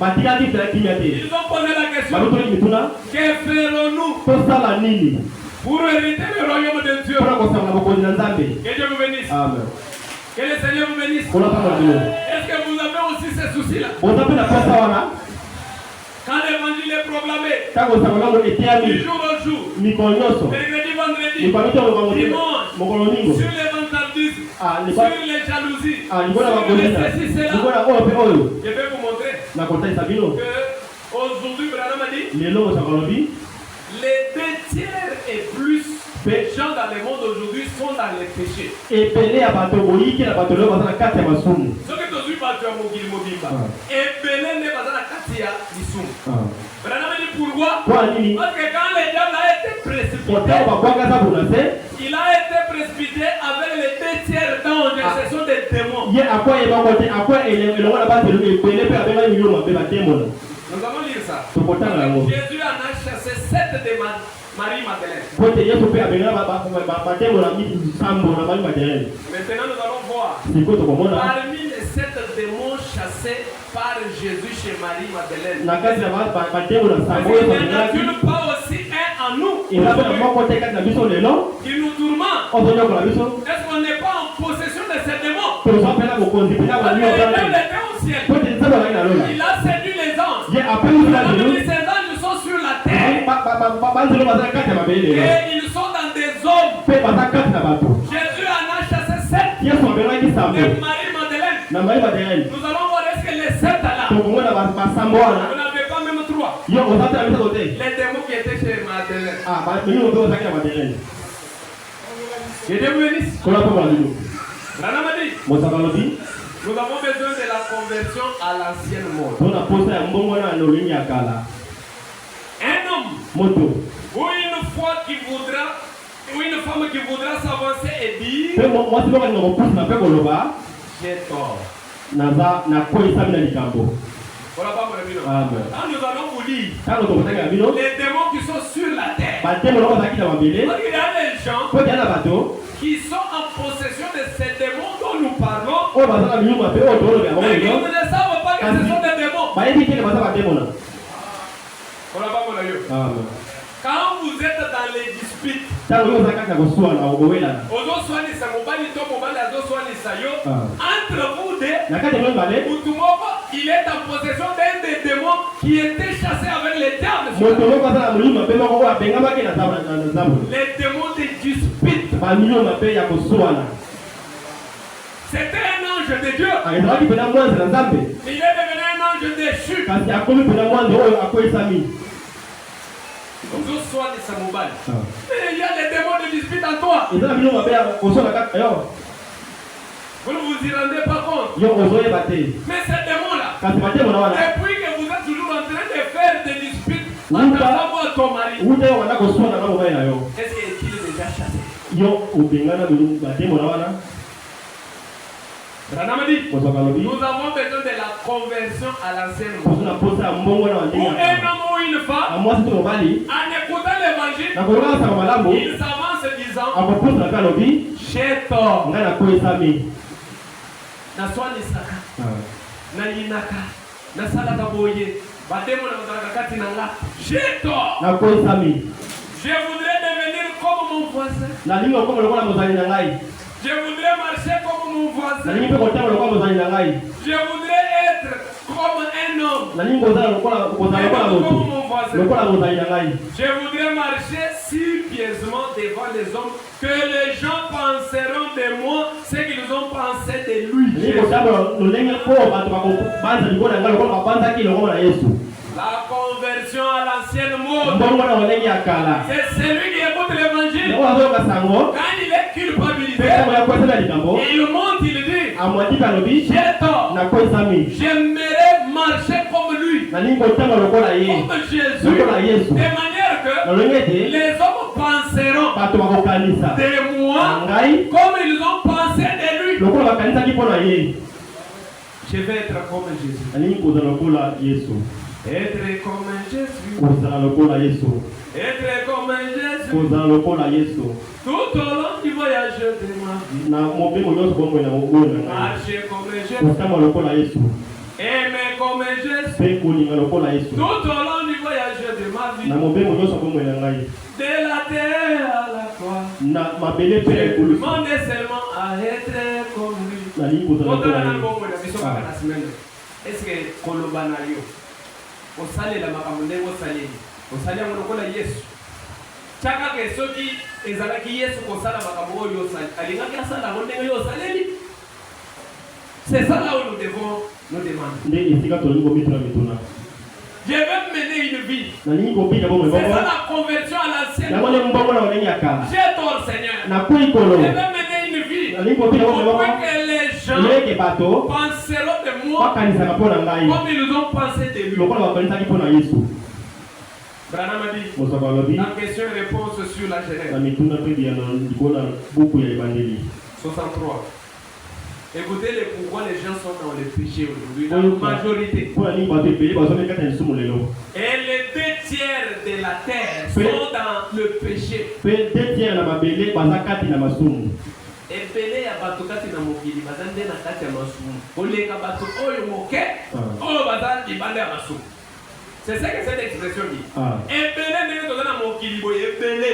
Ils ont posé la question, que ferons-nous pour hériter le royaume de Dieu? Que Dieu vous bénisse. Amen. Que le Seigneur vous bénisse. Est-ce que vous avez aussi ces soucis-là? Quand l'évangile est proclamé, du jour au jour, mercredi, vendredi, dimanche, sur les vantardismes, sur les jalousies, sur les ceci, cela, je vais vous montrer que aujourd'hui, Branham a dit, les 2 tiers et plus des gens dans le monde aujourd'hui sont dans les péchés. Ce que tu as vu, pourquoi? Parce que quand le diable a été précipité, il a été précipité avec les 2 tiers d'anges, ce sont des démons. Nous allons lire ça. Jésus en a chassé 7 de Marie-Madeleine. Maintenant nous allons voir parmi les 7 démons chassés par Jésus chez Marie-Madeleine, il n'y en a-t-il pas aussi un en nous qui nous tourmente? Est-ce qu'on n'est pas en possession de ces démons? Le diable était au ciel. Il a séduit les anges. Ces anges sont sur la terre. Et ils sont dans des hommes. Jésus en a chassé 7 de Marie-Madeleine. Nous allons voir est-ce que les 7 là, vous n'avez pas même 3. Les démons qui étaient chez Madeleine. Que Dieu vous bénisse. Branham a dit, nous avons besoin de la conversion à l'ancienne mode. Un homme ou une femme qui voudra s'avancer et dire, j'ai tort. Voilà pas mon ami. Quand nous allons vous dire les démons qui sont sur la terre, il y a des gens qui sont en possession de ces démons dont nous parlons, mais qui ne savent pas que ce sont des démons. Voilà pas mon ami. Quand vous êtes dans les disputes, entre vous deux, il est en possession d'un des démons qui était chassé avec les diables. Les démons de dispute. C'était un ange de Dieu. Il est devenu un ange déchu. Parce qu'il a commis un moine de Samuel. Mais il y a des démons de dispute en toi. Vous ne vous y rendez pas compte. Mais ces démons-là, depuis que vous êtes toujours en train de faire des disputes entre ta femme et ton mari, est-ce qu'il est déjà chassé? Branham dit, nous avons besoin de la conversion à l'ancienne mode. Pour un homme ou une femme, en écoutant l'évangile, il s'avance disant, j'ai tort. Naswa nisaka, na yinaka, nasalaka boye, bademo na kati nanga. J'ai tort. Je voudrais devenir comme mon voisin. Je voudrais marcher comme mon voisin. Je voudrais être comme un homme. Comme mon voisin. Je voudrais marcher si pieusement devant les hommes que les gens penseront de moi ce qu'ils ont pensé de lui. La conversion à l'ancienne mode. C'est celui qui écoute l'évangile. Quand il est culpabilisé, il monte, il dit, j'ai tort. J'aimerais marcher comme lui, comme Jésus, de manière que les hommes penseront de moi comme ils ont pensé de lui. Je vais être comme Jésus. Être comme Jésus. Être comme Jésus. Tout au long du voyage de ma vie. Marcher comme Jésus. Aimer comme Jésus. Tout au long du voyage de ma vie. De la terre à la croix. Je demande seulement à être comme lui. Est-ce que Kolobanayo? Au salé la makamune au salé. Au salé on lokola Yesu. Chaka ke soki ezalaki Yesu ko sala makambo yo salé. Alinga ka sala ndenge yo salé. C'est ça là où nous devons nous demander. Je vais mener une vie. C'est ça la conversion à l'ancienne. J'ai tort Seigneur. Je vais mener une vie. Pour que les gens penseront de moi comme ils ont pensé de lui. Branham a dit, la question et réponse sur la Genèse. 63. Écoutez pourquoi les gens sont dans le péché aujourd'hui, la majorité. Et les 2/3 de la terre sont dans le péché. Ebele ya bato kati na mokili bazande na kati ya masumu. Oleka bato oyo moke, oyo bazande libanda ya masumu. C'est ça que cette expression dit. Ebele ndenge toza na mokili boye ebele.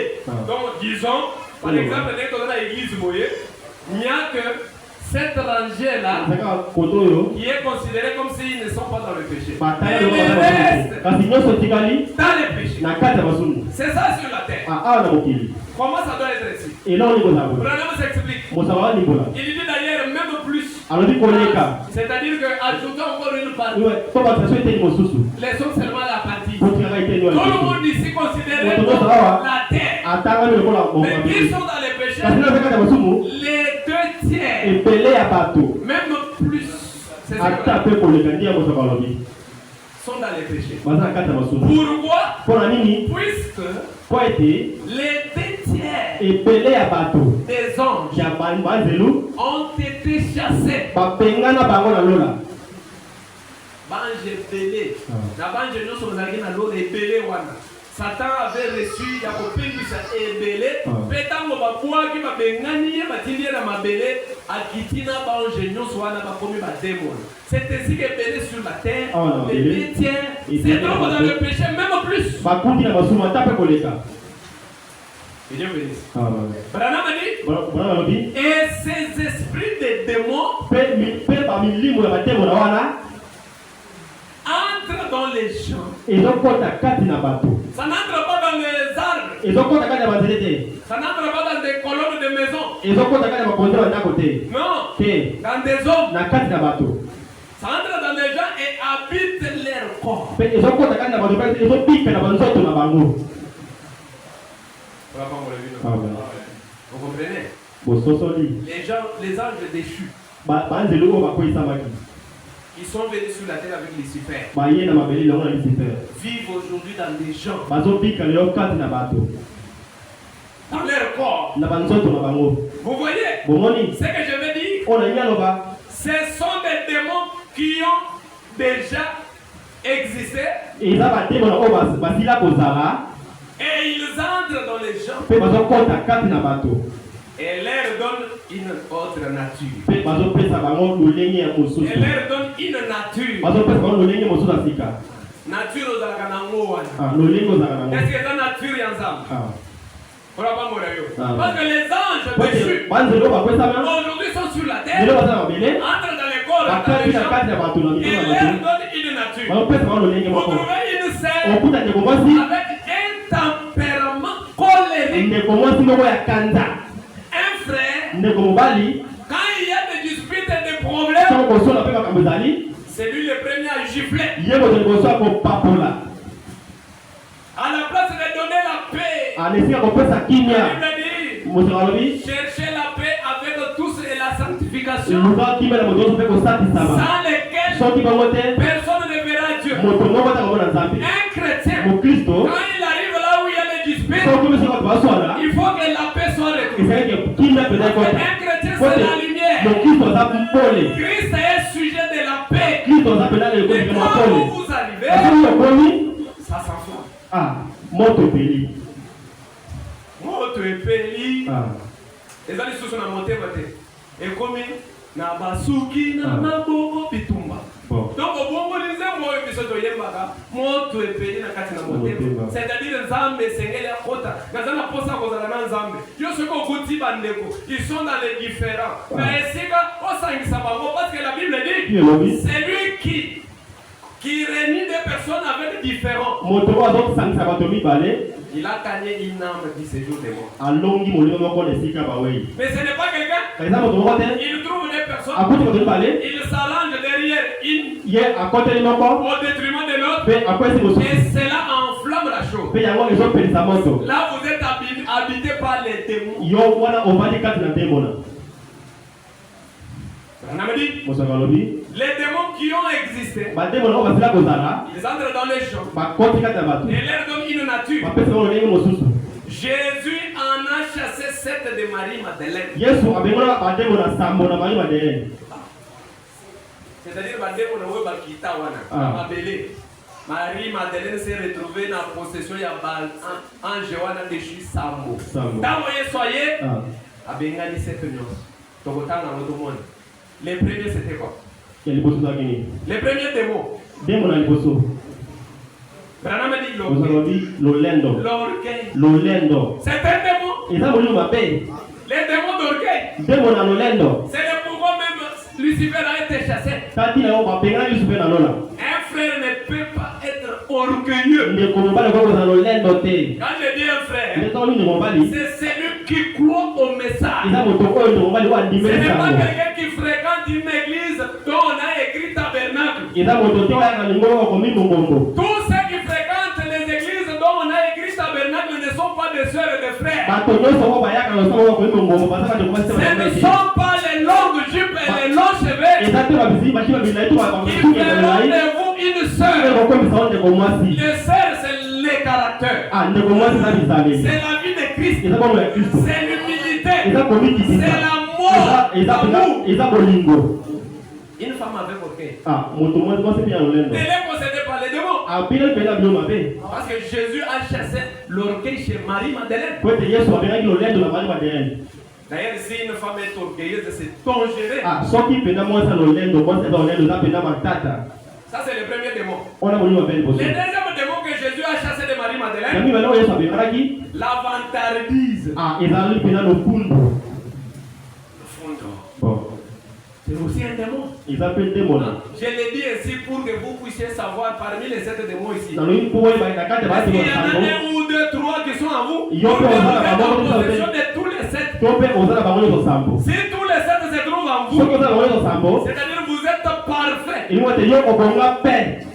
Donc disons, par exemple, ndenge toza na église boye, il n'y a que cette rangée-là qui est considérée comme s'ils ne sont pas dans le péché. Et le reste, dans le péché. C'est ça sur la terre. Comment ça doit être ici? Branham s'explique. Il dit d'ailleurs même plus. C'est-à-dire qu'ajoutant encore une partie. Laissons seulement la partie. Tout le monde ici considère comme la terre. Mais qui sont dans les péchés? Les 2/3. Même plus. C'est ça sont dans les péchés. Pourquoi? Puisque les 2/3 des anges ont été chassés. Satan avait reçu Yakopingisa Ebele, Petango Bapuaki, Babengani, Batilier à Mabele, Akitina, Bangenio, Swana, Bakomi, Badémon. C'est ainsi qu'Ebele sur la terre, les 2/3, c'est donc dans le péché, même plus. Et Dieu bénisse. Branham a dit, et ces esprits de démons entrent dans les champs. Ça n'entre pas dans les arbres. Ça n'entre pas dans des colonnes de maisons. Non. te dans des hommes. na kati na bato Ça entre dans les gens et habite leur corps. pe ezokota kati na bato pe ezobika na banzoto na bango. Amen. Vous comprenez? Bososoli Les anges déchus banzeli oyo bakoyisamaki qui sont venus sur la terre avec Lucifer baye na mabele longo na Lucifer vivent aujourd'hui dans des gens, bazobika lelo kati na bato dans leur corps. na banzoto na bango. Vous voyez Bomoni ce que je veux dire? oyo na nini aloba Ce sont des démons qui ont déjà existé eza bademona oyo basila kozala et ils entrent dans les gens mpe bazokota kati na bato et leur donnent une autre nature. mpe bazopesa bango lolenge ya mosusu Et leur donnent une nature. bazopesa bango lolenge mosusu ya sika. Nature ozalaka nango wana. Lolenge ozalaka nango. Est-ce que eza nature ya Nzambe? Voilà pas mon avis. Parce que les anges déchus aujourd'hui sont sur la terre, entrent dans les corps dans les gens et leur donnent une nature. Vous trouvez une sœur avec un tempérament colérique, un frère, quand il y a des disputes et des problèmes, c'est lui le premier à gifler. À la place de donner la paix, il dit, cherchez la paix avec tous et la sanctification, sans lesquelles personne ne verra Dieu. Un chrétien, quand il arrive là où il y a les disputes, il faut que la paix soit retrouvée. Un chrétien, c'est la lumière. Christ est sujet de la paix. Et quand vous arrivez, ça s'enflamme. Moto peli. Moto epeli. Ezali susu na motema te. Ekomi na basuki na maboko bitumba. Donc bongo nzembo oyo biso toyembaka moto epeli na kati na motema. C'est-à-dire Nzambe sengeli akota. Nazana posa kozala na Nzambe. Yo soko kuti bandeko. Ils sont dans les différents. Mais esika osangisa bango parce que la Bible dit c'est lui qui réunit des personnes avec différents. Il a gagné une âme qui séjourne des morts. Mais ce n'est pas quelqu'un. Il trouve des personnes. Il s'arrange derrière au détriment de l'autre. Et cela enflamme la chose. Là, vous êtes habité par les démons. Les démons qui ont existé, ils entrent dans les gens et leur donnent une nature. Jésus en a chassé 7 de Marie-Madeleine. C'est-à-dire que Marie-Madeleine s'est retrouvée dans la possession de Angewana de Sambo. Tant que soyez, à Bengali 7 nuances. Les premiers c'était quoi? Les premiers démons. Branham dit l'orgueil. C'est un démon. Les démons d'orgueil. C'est le pouvoir même. Lucifer a été chassé. Un frère ne peut pas être orgueilleux. Quand je dis un frère, c'est celui qui croit au message. Ce n'est pas quelqu'un qui fréquente une église dont on a écrit tabernacle. Tous ceux qui fréquentent les églises dont on a écrit tabernacle ne sont pas des sœurs et des frères. Ce ne sont pas les longues jupes et les longs cheveux. Ils feront de vous une sœur. Une sœur, c'est le caractère. C'est la vie de Christ. C'est l'humilité. C'est l'amour. Une femme avec orgueil. Elle est possédée par les démons. Parce que Jésus a chassé l'orgueil chez Marie-Madeleine. D'ailleurs, si une femme est orgueilleuse, c'est dangereux. Ça, c'est le premier démon. Le deuxième démon que Jésus a chassé de Marie-Madeleine, la vantardise. C'est aussi un démon. Je l'ai dit ainsi pour que vous puissiez savoir parmi les 7 démons ici. Parce qu'il y en a 1 ou 2, 3 qui sont en vous. Vous êtes en possession de tous les 7. Si tous les 7 se trouvent en vous. soki oza longo na sambo C'est-à-dire vous êtes parfait elingo te yo okobonga mpe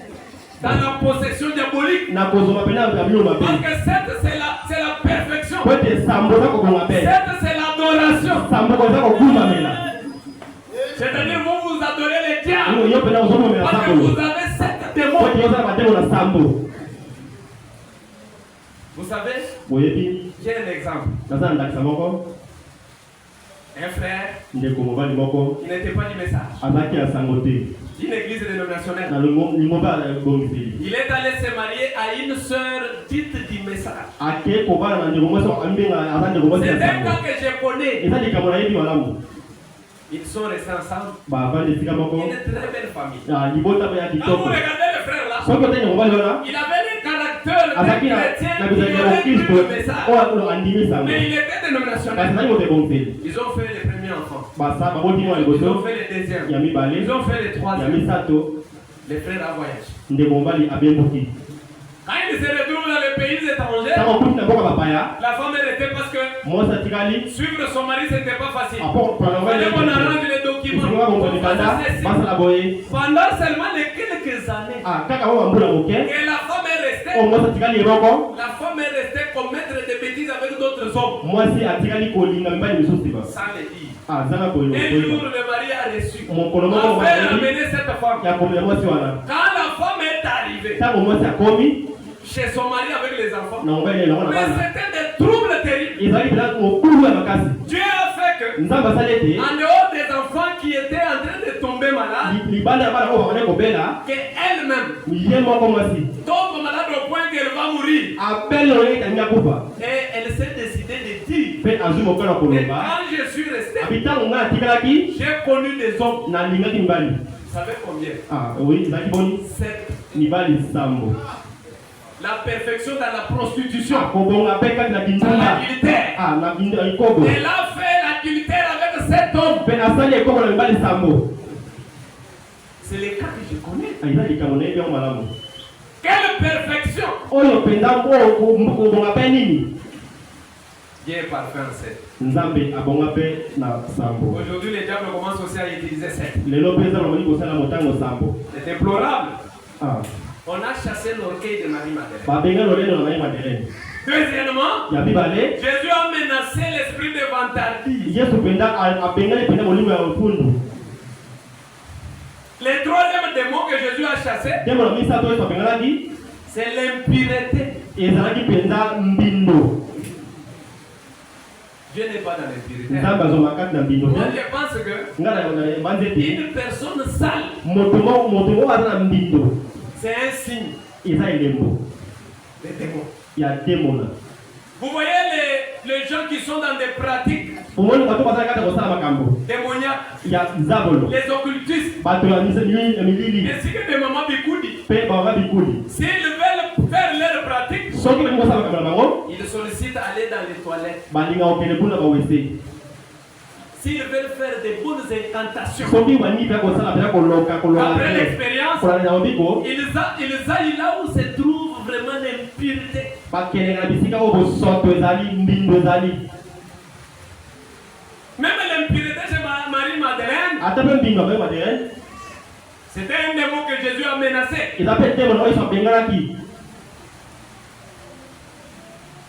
dans la possession diabolique. na kozonga pena ya bino mabe Parce que cette, c'est la perfection. po ete sambo oza kobonga mpe Cette, c'est l'adoration. sambo koza kokumamela C'est-à-dire vous vous adorez les diables. elingo yo pena ozomomela Parce que sambo vous avez sept po démons. ete oza na bademo na sambo Vous savez, boyebi j'ai un exemple. naza na ndakisa moko Un frère ndeko mobali moko qui n'était pas du message. azalaki ya sango te D'une église dénominationnelle. na lingomba ebongiseli Il est allé se marier à une sœur dite du message. ake kobala na ndeko mwasi ambenga aza ndeko mwasi C'est ya un sango cas que je connais. eza likambo nayebi malamu Ils sont restés ensemble. bavandi esika moko Une très belle famille. libota ya Quand vous kitoko regardez le frère là, soki otali mobali wana il avait un caractère azalaki de na chrétien qui bizalaki ya avait cru kristo le message. oyo andimi sango Mais il était kasi dénominationnel. ezali moto ebongiseli Ils ont fait les premiers enfants. babotini wa Ils ont liboso fait les deuxièmes. ya mibale Ils ont fait les ya troisièmes. misato Les frères à voyage. ndeko mobali abembuki Quand ils se retrouvent dans les pays étrangers, ntango okuti na mboka bapaya la femme est restée parce que mwasi atikali suivre son mari c'était pas facile. apo Fallait qu'on arrange les documents. esengoka qu'on bombolikanda fasse ceci. basala boye Pendant seulement les quelques années kaka mo bambula moke que la femme est restée, oyo mwasi atikali eloko la femme est restée commettre des bêtises avec d'autres hommes. mwasi atikali kolinga mibali misusu ba Sans le dire. azanga Un jour, kolinga le mari a reçu. mokolo moko On fait mobali ramener cette femme. ya komela mwasi wana Quand la femme est arrivée ntango mwasi akomi chez son mari avec les enfants, na mobali elongo na mais bana c'était des troubles terribles. ezalaki mpena mokulu ya makasi Dieu a fait que, nzambe asali ete en dehors des enfants qui étaient en train de tomber malades, libanda ya bana oyo bakane kobela qu'elle-même ye moko mwasi tombe malade au point qu'elle va mourir. abeli lolenge etalingi akufa Et elle s'est décidée de dire mpe azwi mokolo ya que koloba quand je suis resté, abi ntango ngai atikalaki j'ai connu des hommes. nalingaki mibali Vous savez combien? oui ezalaki boni 7. mibali sambo La perfection dans la prostitution. kobonga mpe kati na kindumba L'adultère. na ikobo Elle a fait l'adultère avec 7 hommes. mpe asali ekobo na mibali sambo C'est le cas que je connais. eza likambo nayebi yango malamu Quelle perfection! oyo mpenza oyo kobonga mpe nini Dieu est parfait en 7. nzambe abonga mpe na sambo Aujourd'hui, les diables commencent aussi à utiliser 7. lelo mpe eza bamoni kosala motango sambo C'est déplorable. Ah, On a chassé l'orgueil de Marie-Madeleine. babenga lolendo na mayi madelene Deuxièmement, ya mibale Jésus a menacé l'esprit de vantardise. yesu mpenza abengani mpenza molimo ya lofundu Le troisième démon que Jésus a chassé, ndembo na misato yesu abenganaki c'est l'impureté. ezalaki mpenza mbindo Dieu n'est pas dans l'impureté. nzambe azoma kati na mbindo Moi, te je pense que nga banzi ete une personne sale, moto oyo aza na mbindo c'est un signe eza elembo des démons. ya demona Vous voyez les gens qui sont dans des pratiques omoni bato bazala kati ya kosala makambo démoniaques, ya nzabolo les occultistes, bato ya milili ainsi que des mamans bigoudi, mpe banga bikuli s'ils veulent faire leur pratique, soki balingi kosala makambo na bango ils sollicitent aller dans les toilettes. balinga kokende kuna bawese S'ils veulent faire des bonnes incantations, soki balingi mpe kosala mpenza koloka après l'expérience, kolala na mobiko ils aillent là où se trouve vraiment l'impureté. bakelenga na bisika oyo bosoto ezali mbindo ezali Même l'impureté chez Marie-Madeleine, ata mpe mbindo abaye maderene c'était un démon que Jésus a menacé. eza mpe demona oyo yesu abenganaki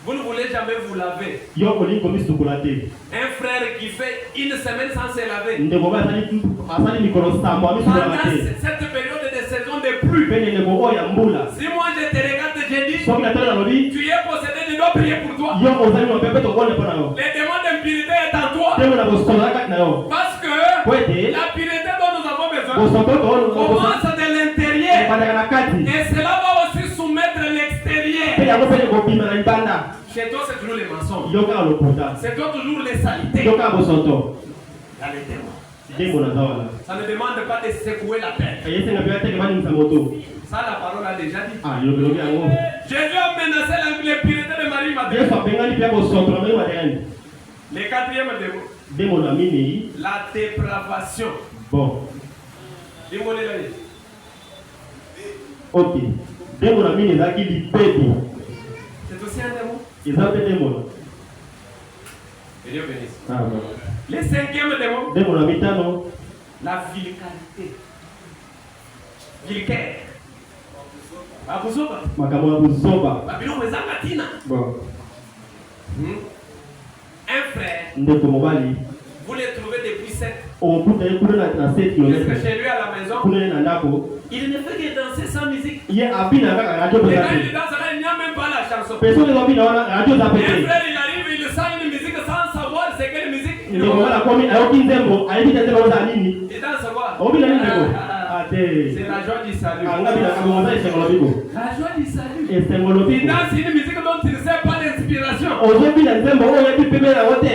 Vous ne voulez jamais vous laver. yo olingi komisukola te Un frère qui fait une semaine sans se laver. ndeko oyo asali mikolo sambo amisukolaka Pendant te cette période de saison de pluie. mpe ndeko oyo ya mbula Si moi je te regarde, je dis, soki natali nalobi tu es possédé, je dois prier pour toi. yo ozali na mpe mpe tokone mpo na yo Les démons d'impunité est en toi. ndenge na bosoto na kati na yo Parce que po ete la pureté dont nous avons besoin bosoto commence de l'intérieur. ebandaka na kati Et cela va aussi soumettre mpe l'extérieur. yango mpe ekobima na libanda Chez toi, c'est toujours les mensonges. yo kaka lokuta C'est toi toujours les saletés. yo kaka bosoto Dans les démons. ndembo naza wana Ça ne demande pas de secouer la tête. eyesenga mpe ateke bandimisa moto Ça, la parole a déjà dit. lobilobi yango Jésus a menacé l'impunité de Marie-Madeleine. yesu abengani mpe bosoto na mai maderene Le quatrième démon, ndembo na minei la dépravation. bon Démolé la vie. ok ndembo na minei ezalaki lipepo C'est aussi un démon. eza mpe ndembo na Que Dieu bénisse. bon. Le cinquième démon, ndembo na mitano La vulgarité. Vulgaire. Babuzoba. makambo ya buzoba. Babylon est Zakatina. Bon. Un frère. Ndeko mobali. Vous les trouvez depuis 7. Okuta ekule na 7 km. Parce que chez lui à la maison, Kule na ndako. il ne fait que danser sans musique. Ye apina kaka radio Et za. quand il danse là, il n'y a même pas la chanson. Personne ne apina wana radio za Un pete. frère, il arrive, il sent une musique sans savoir c'est quelle musique. Ndeko mobali komi ayoki nzembo, ayebita nzembo za nini? Il danse quoi? Obina nini ndeko? Ate. C'est la joie du salut. Ngabi na kamonza esengolo biko. La joie du salut. Esengolo Il biko. danse une musique dont il ne sait pas l'inspiration. Ozobina nzembo oyo ebi peme na wote.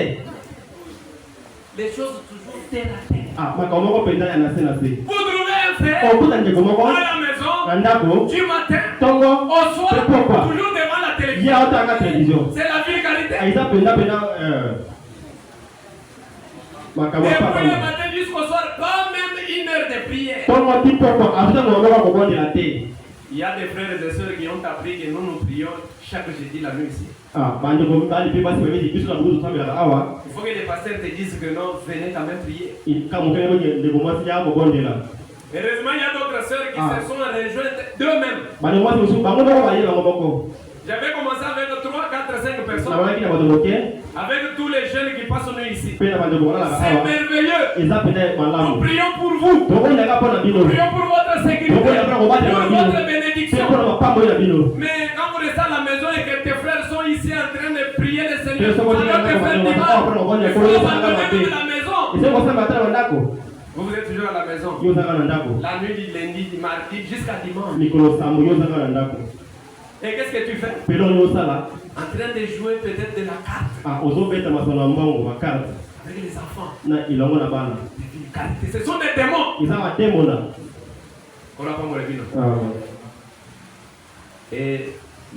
Les choses toujours terre à terre. Ah, makambo moko penda ya nase nase. Vous trouvez un frère Okuta ndeko moko à la maison na ndako. du matin Tongo. au soir, C'est pourquoi? toujours devant la télévision. Ya otaka télévision. C'est la vulgarité. Aïsa penda makambo Depuis papa. le matin jusqu'au soir, pas même une heure de prière. Tongo tipo kwa afuta ngomba kwa kubondela te. Il y a des frères et sœurs qui ont appris que nous prions chaque jeudi la nuit ici. Ah, bande ko bali pe basi bebe biso na buzu tambela awa. Il faut que les pasteurs te disent que non, venez quand même prier. Kama kene boje ndeko mwasi ya kubondela. Heureusement, il y a d'autres sœurs qui se sont rejointes d'eux-mêmes. Bande mwasi usu bango bako baye bango bako. J'avais commencé avec 3, 4, 5 Na personnes. wana kina bato boke. Avec tous les jeunes qui passent nous ici. Pe na bande ko na C'est awa. merveilleux. Eza penda Nous malamu. prions pour vous. Toko ndaka pona Nous bino. prions pour votre sécurité. Toko ndaka ko bate Pour na bino. votre bénédiction. Pe pona mapambo ya bino. Mais quand vous restez à la maison et que tes frères sont ici en train de prier le Seigneur, Pe ça soko doit ndaka te ko faire du bate mal. na ko Il faut abandonner de la maison. Ese ko sema tala ndako. Vous êtes toujours à la maison. Yo zaka na ndako. La nuit du lundi, du mardi jusqu'à dimanche. Mikolo sambo yo zaka na ndako. Et qu'est-ce que tu fais? Pelo yo sala. En train de jouer peut-être de la carte Ah, ozo beta masona mbongo makarte. avec les enfants. Na ilongo na bana. Ce sont des démons. Iza matemo na. On n'a pas mon revino. Ah. Et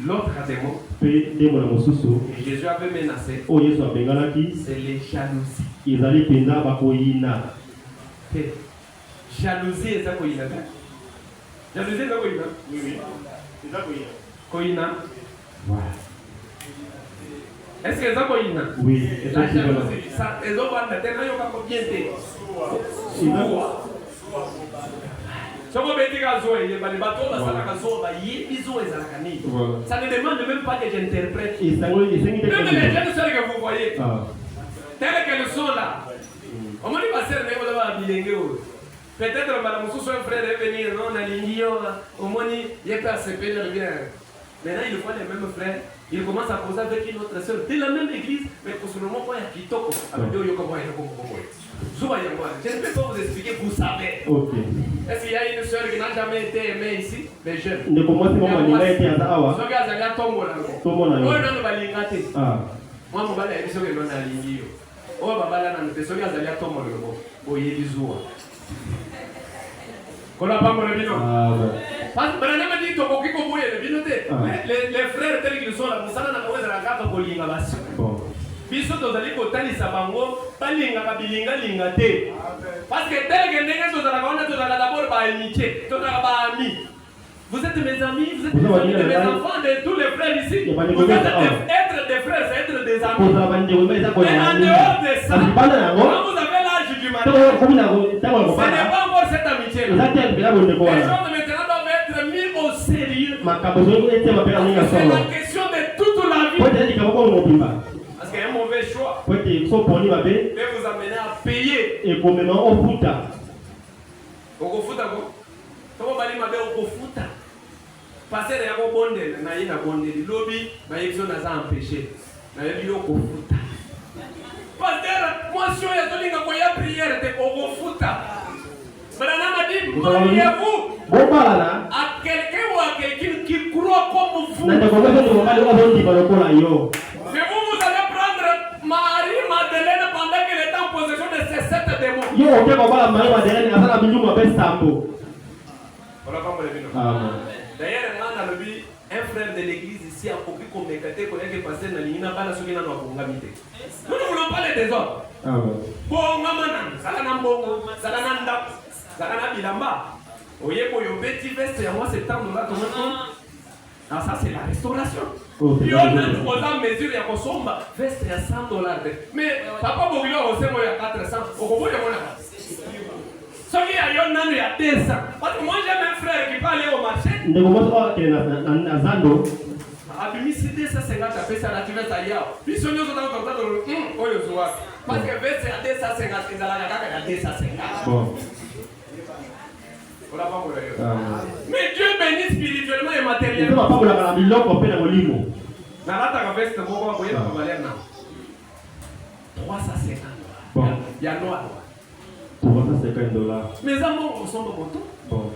l'autre démon Pe demo na mosusu. que Jésus avait menacé, O Yesu abengalaki. c'est les jalousies. Izali penza bakoyina. Jalousie eza koyina te. Jalousie eza koyina. Oui. Eza koyina. Koyina. Voilà. Est-ce que eza koyina? Oui, La effectivement. jalousie, ça ezobanda te nayoka kobien te. Soko betika zo eyebani bato basalaka zo bayebi zo ezalaka nini. Voilà. Ça ne demande même pas que j'interprète. Isango isengi te. Même les jeunes sœurs que vous voyez, Ah. telles qu'elles sont là. On m'a dit ma sœur n'est pas bilingue. Peut-être madame Moussou, un frère est venu, non, on a l'ingénié, au moins il est pas assez bien. Maintenant il voit les mêmes frères, il commence à poser avec une autre sœur de la même église, mais pour ce moment, il y a Kitoko. Avec deux Yokomo, je ne peux pas vous expliquer, vous savez. Ok. Est-ce qu'il y a une sœur qui n'a jamais été aimée ici? Les jeunes. Ne commence pas à lire et à awa. Ce gars, il a tombé là. Tombo na yo. Oh, non, va l'ingate. Ah. Moi, mon bal est sur le nom d'Alingio. Oh, baba là, non, ce gars, il a tombé là. Oh, il est du jour. Qu'on n'a pas mon vino. Ah. Parce que Branham dit que beaucoup de gens les frères tels qu'ils sont là, vous savez, on a la carte pour l'ingabation. Bon. Biso tozali kotalisa bango balingaka bilingalinga te parce que tel que ndenge tozalaka wana tozalaka d'abord baamitié tozalaka baami. Vous êtes mes amis, vous êtes mes amis de mes enfants, de tous les frères ici. Vous êtes être des frères, c'est être des amis. Mais en dehors de ça, quand vous avez l'âge du mariage, ce n'est pas encore cette amitié-là. Les choses maintenant doivent être mises au sérieux. C'est la question de toute la vie. Parce qu'il y a un mauvais choix peut vous amener à payer. Okofuta ko? Comment bali mabe okofuta? Passer ya ko bondel na yina bondel lobby ba yebso na za empêcher. Na yebi okofuta. Pasteur, moi si on y a donné une prière de okofuta. Madame m'a dit, mariez-vous à quelqu'un ou à quelqu'un qui croit comme vous. Mais vous allez prendre Marie-Madeleine pendant qu'elle est en possession de ces 7 démons. D'ailleurs, un frère de l'église ici a compris qu'on est caté, qu'on est passé dans l'île, nous ne voulons pas les désordres. Bon, maman, ça n'a pas Zakana bilamba. Oye boyo petit veste ya moi septembre là comment ah ça c'est la restauration. Puis on a en mesure ya kosomba veste ya $100. Mais papa bogilo osemo ya 400. Okoboya mona. Soki ya yo nanu ya 200. Parce que moi j'ai un frère qui peut aller au marché. Ndeko moto ke na zando. Abimisi 250 pesa na tivesa yao. Biso nyoso tango tokata oyo zuwa. Parce que vese ya 250 ezala na kaka ya 250. Bon. On l'a pas volé. Mais Dieu bénit spirituellement et matériellement. Ndeko papola na biloko pe na molimo. Na lata ka veste moko boye na valeur na 350. Bon. Ya noir. $350. Mes amours ressemblent au montant. Bon.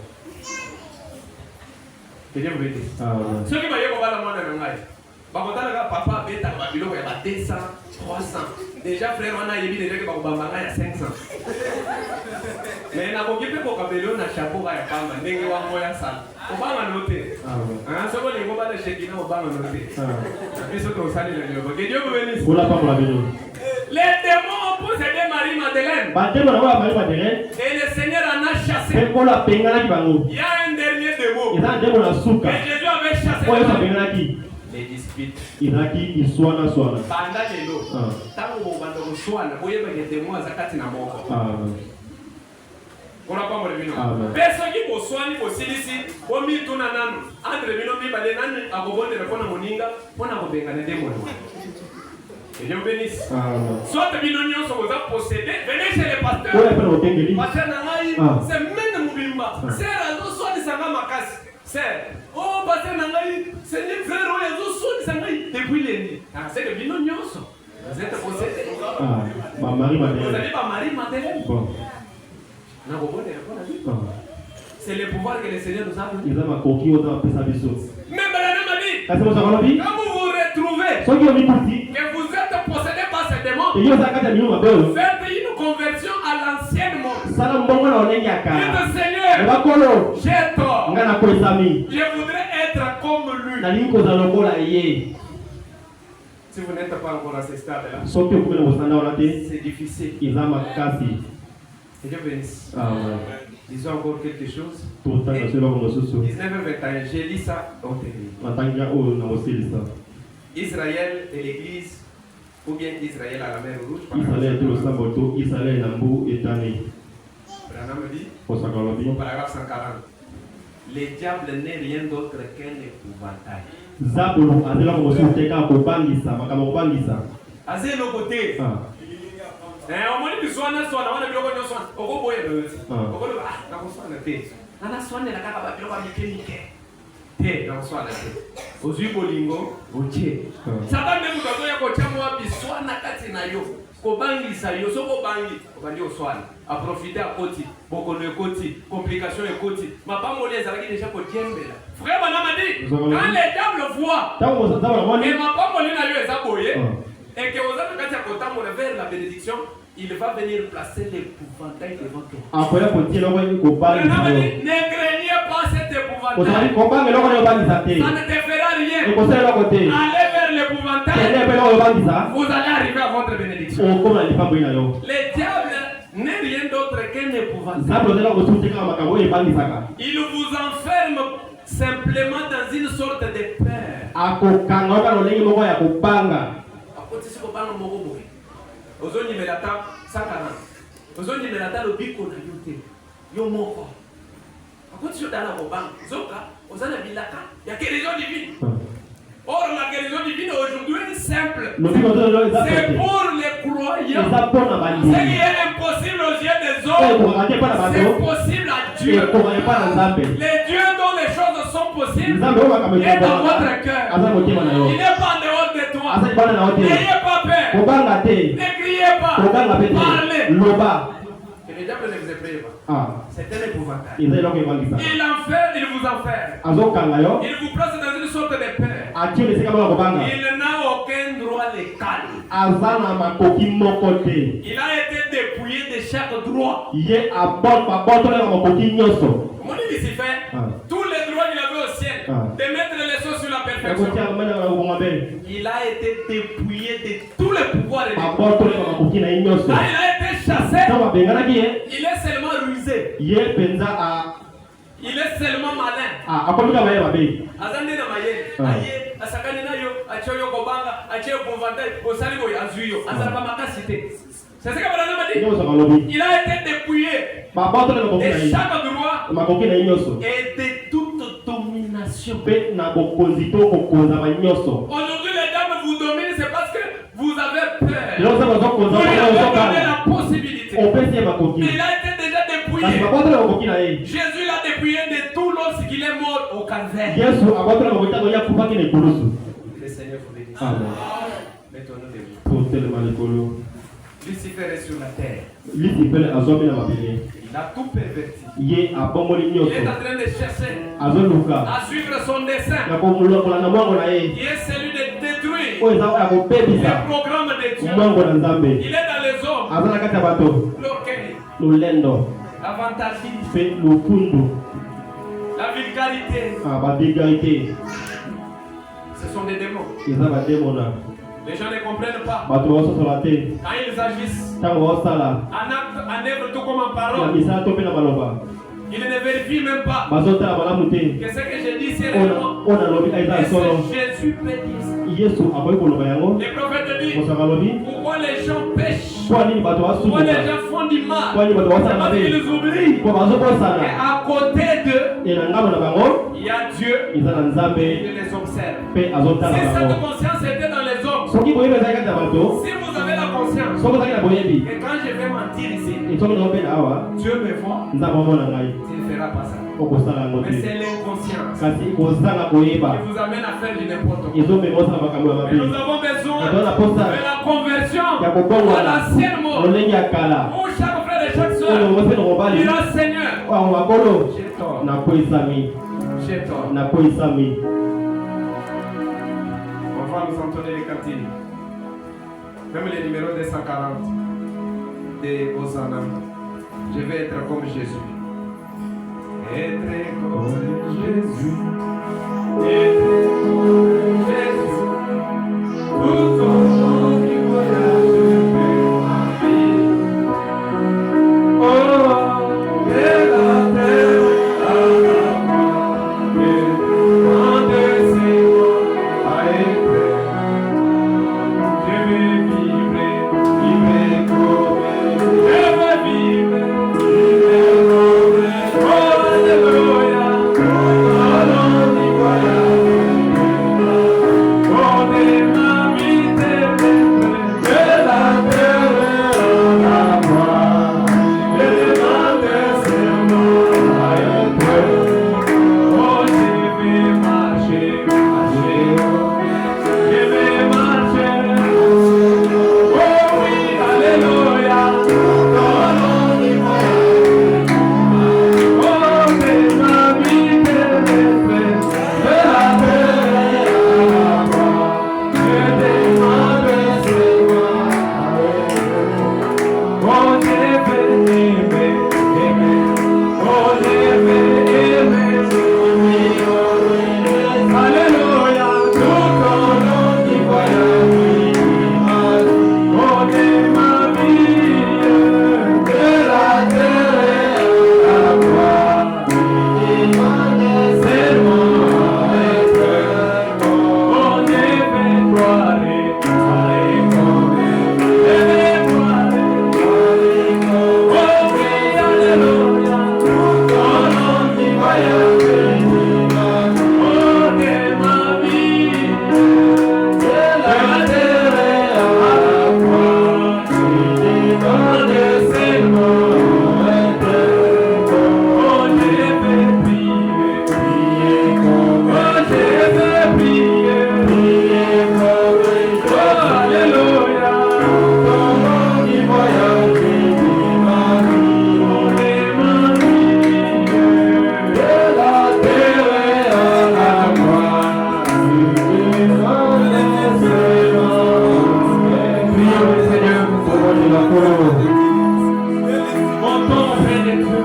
C'est bien vrai. Ah. Ceux qui m'ont dit la monnaie de ngai. Papa beta ba biloko ya 200, 300. Déjà frère on a yebi déjà que ba bamba ya 500. Mais na kokipe ko kabelo na chapeau ya pamba ndenge wa moya sana. Obanga note. Ah, soko lingo ba de shekina obanga note. Ah. Biso to sali le lebo. Que Dieu vous bénisse. Pour la pas pour la bénédiction. Les démons ont possédé Marie-Madeleine. Et le Seigneur en a chassé. Il Il y a un dernier démon. Et Jésus avait chassé les disputes. Pendant les lots. Tant que vous avez besoin, vous avez des démons à Zakati Namoko. On n'a pas de vino. Personne qui peut soigner aussi ici, au milieu de Nanan, entre vino, mi balé nan, à vous bonne répondre à moninga, on a vous béni des démons. Et Dieu bénisse. Soit les millions sont possédés, venez chez les pasteurs. Pasteur Nangaï, c'est même Moubimba. C'est la soit de Sanga Makas. C'est, oh, pasteur Nangaï, c'est les frères, les autres sont de Sangaï. Depuis les nids. C'est les millions sont. Vous êtes possédés. Vous avez pas Marie-Madeleine. Bon. C'est le pouvoir que le Seigneur nous a donné. Même la m'a dit, quand vous vous retrouvez, que vous êtes possédé par ces démons, faites une conversion à l'ancienne monde. Dites Seigneur, j'ai tort. Je voudrais être comme lui. Si vous n'êtes pas encore à ce stade-là, c'est difficile. Et Dieu bénisse. Disons encore quelque chose. 19-21, j'ai lu ça dans tes livres. Israël et l'Église, ou bien Israël à la mer Rouge. Branham dit, au paragraphe 140, le diable n'est rien d'autre qu'un épouvantail. Azé le côté. On m'a dit que soit on a bien connu soit au gros boy de na kuswana te ana swana la kaka ba bilo ba mikemike te na kuswana te ozwi bolingo oche saba ndemu kazo ya ko chamwa biswana kati na yo ko bangisa yo soko bangi obandi oswana a profiter à koti boko le koti complication et koti mapamo les alaki déjà ko tiembela frère bana madi quand les diables voient et mapamo lina yo ezaboye et que vous avez quand ya kotambo vers la bénédiction. Il va venir placer l'épouvantail devant toi. Ne craignez pas cet épouvantail. Ça ne te fera rien. Allez vers l'épouvantail. Vous allez arriver à votre bénédiction. Le diable n'est rien d'autre qu'un épouvantail. Il vous enferme simplement dans une sorte de peur. Ozoni melata 140. Ozoni melata le biko na yote. Yo moko. Akoti yo dala bobang. Zoka, ozana bilaka. Ya guérison divine. Or la guérison divine aujourd'hui est simple. C'est pour les croyants. Ce qui est impossible aux yeux des hommes, c'est possible à Dieu. Les dieux dont les choses sont possibles est dans votre cœur. Il n'est pas en dehors de toi. N'ayez pas peur. Ne criez pas. Parlez. Que le diable ne vous effraie pas. C'est un épouvantail. Il vous enferme. Il vous place dans une sorte de peur. Il n'a aucun droit légal. Il a été dépouillé de chaque droit. Mon Lucifer, tous les droits qu'il avait au ciel, de mettre les choses sur la perfection, il a été dépouillé de tous les pouvoirs de Dieu. Il a été chassé. Il est seulement rusé. Il est seulement malin. Azande na maye, aye, asakane na yo, achoyo kobanga, achoyo konvante, osali boy azuyo, azala ba makasite. C'est ce que Branham a dit. nyonso balobi Il a été dépouillé baboto na bokoki na de ye chaque droit makoki na ye nyonso et de toute domination. mpe na bokonzi to kokonzama nyonso. Aujourd'hui, les dames vous dominent, c'est parce que vous avez peur. Lelo sasa Vous lui bazokonzama avez nyonso donné kaka la possibilité. opesi ye makoki Mais il a été déjà kasi dépouillé. baboto na makoki na ye Jésus l'a dépouillé de tout lorsqu'il est mort au calvaire. yesu aboto na makoki ntango ye akufaki na ekulusu. Le Seigneur vous bénisse. Amen. Mettons-nous debout. totelema likolo Lucifer est sur la terre. lisifele azwami na mabele Il a tout perverti. ye abomboli Il nyonso est en train de chercher azoluka à suivre son dessein. na kolanda mwango na ye Qui est celui de détruire oyo eza ya les kobebisa programmes de Dieu. mwango na nzambe. Il est dans les hommes. aza na kati ya bato L'orgueil, lolendo la vantardise, mpe lofundu la vulgarité. babigarité Ce sont des démons. eza bademona Les gens ne comprennent pas. bato baososola te Quand ils agissent ntango baosala en acte, en œuvre, tout comme en na parole, misala to mpe na maloba ils ne vérifient même pas bazotala malamu te que ce que je dis c'est réellement. oyo nalobi eza ya Est-ce solo. que Jésus peut dire ça? yesu akoki koloba yango Les prophètes disent mosaka alobi pourquoi les gens pêchent, mpo nini bato pourquoi les basukuka gens font du mpo mal. nini bato C'est basala parce mabe qu'ils oublient. mpo Et bazokosana à côté d'eux, e na ngambo na bango il y a Dieu eza na nzambe qui les observe. mpe azotala Si cette bango. conscience était dans les hommes, soki boyebi ezali kati ya bato si vous avez la conscience, soki ozalaki na boyebi et quand je vais mentir ici, soki nao mpe na awa Dieu me voit, nzambe omona ngai tu ne feras pas ça. okosala yango Mais te c'est l'inconscience kasi kozanga koyeba qui vous amène à faire du n'importe quoi. ezomema osala makambo ya Et nous mabe avons besoin Nous avons la posta. de la conversion ya à kobongwana l'ancienne mort. lolenge ya kala Où chaque frère et chaque oyo soeur mose na mobali dira Seigneur, oyo bakolo j'ai tort, nakwesami j'ai tort. nakwesami. On va nous entonner les cantines. Même les numéros 240 de Hosanna. Je vais être comme Jésus. Être comme Jésus. Être comme Jésus. Tout au long du voyage de ma vie. Oh, de la terre à la mort. Quand de ces mots à être. Je vais vivre comme je vais vivre comme Alléluia, Alléluia. Oh, de ma vie de la terre à moi. Je demande seulement à être. Oh, je vais marcher, marcher. Je vais marcher. Oh oui, Alléluia. Oh, c'est ma vie de la terre à moi. Je demande seulement oh, je vais aimer, aimer. Oh, je vais aimer. Alléluia, tout au long du voyage. Oh, de ma vie, de la terre à moi. C'est mon être. Oh, je vais croire, oh oui, Alléluia, tout au long du voyage. Oh, de ma vie, de la terre à moi. Oh, c'est mon être. Oh, je vais prier, prier comme oh, je vais prier, prier comme oh, Alléluia. Tout au long du voyage de ma vie, oh, de ma vie, de la terre à moi. Prions le Seigneur pour de la colère. Montons auprès de Dieu.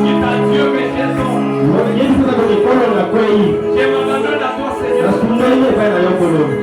C'est à Dieu que j'ai tort. Je m'abandonne à toi, Seigneur.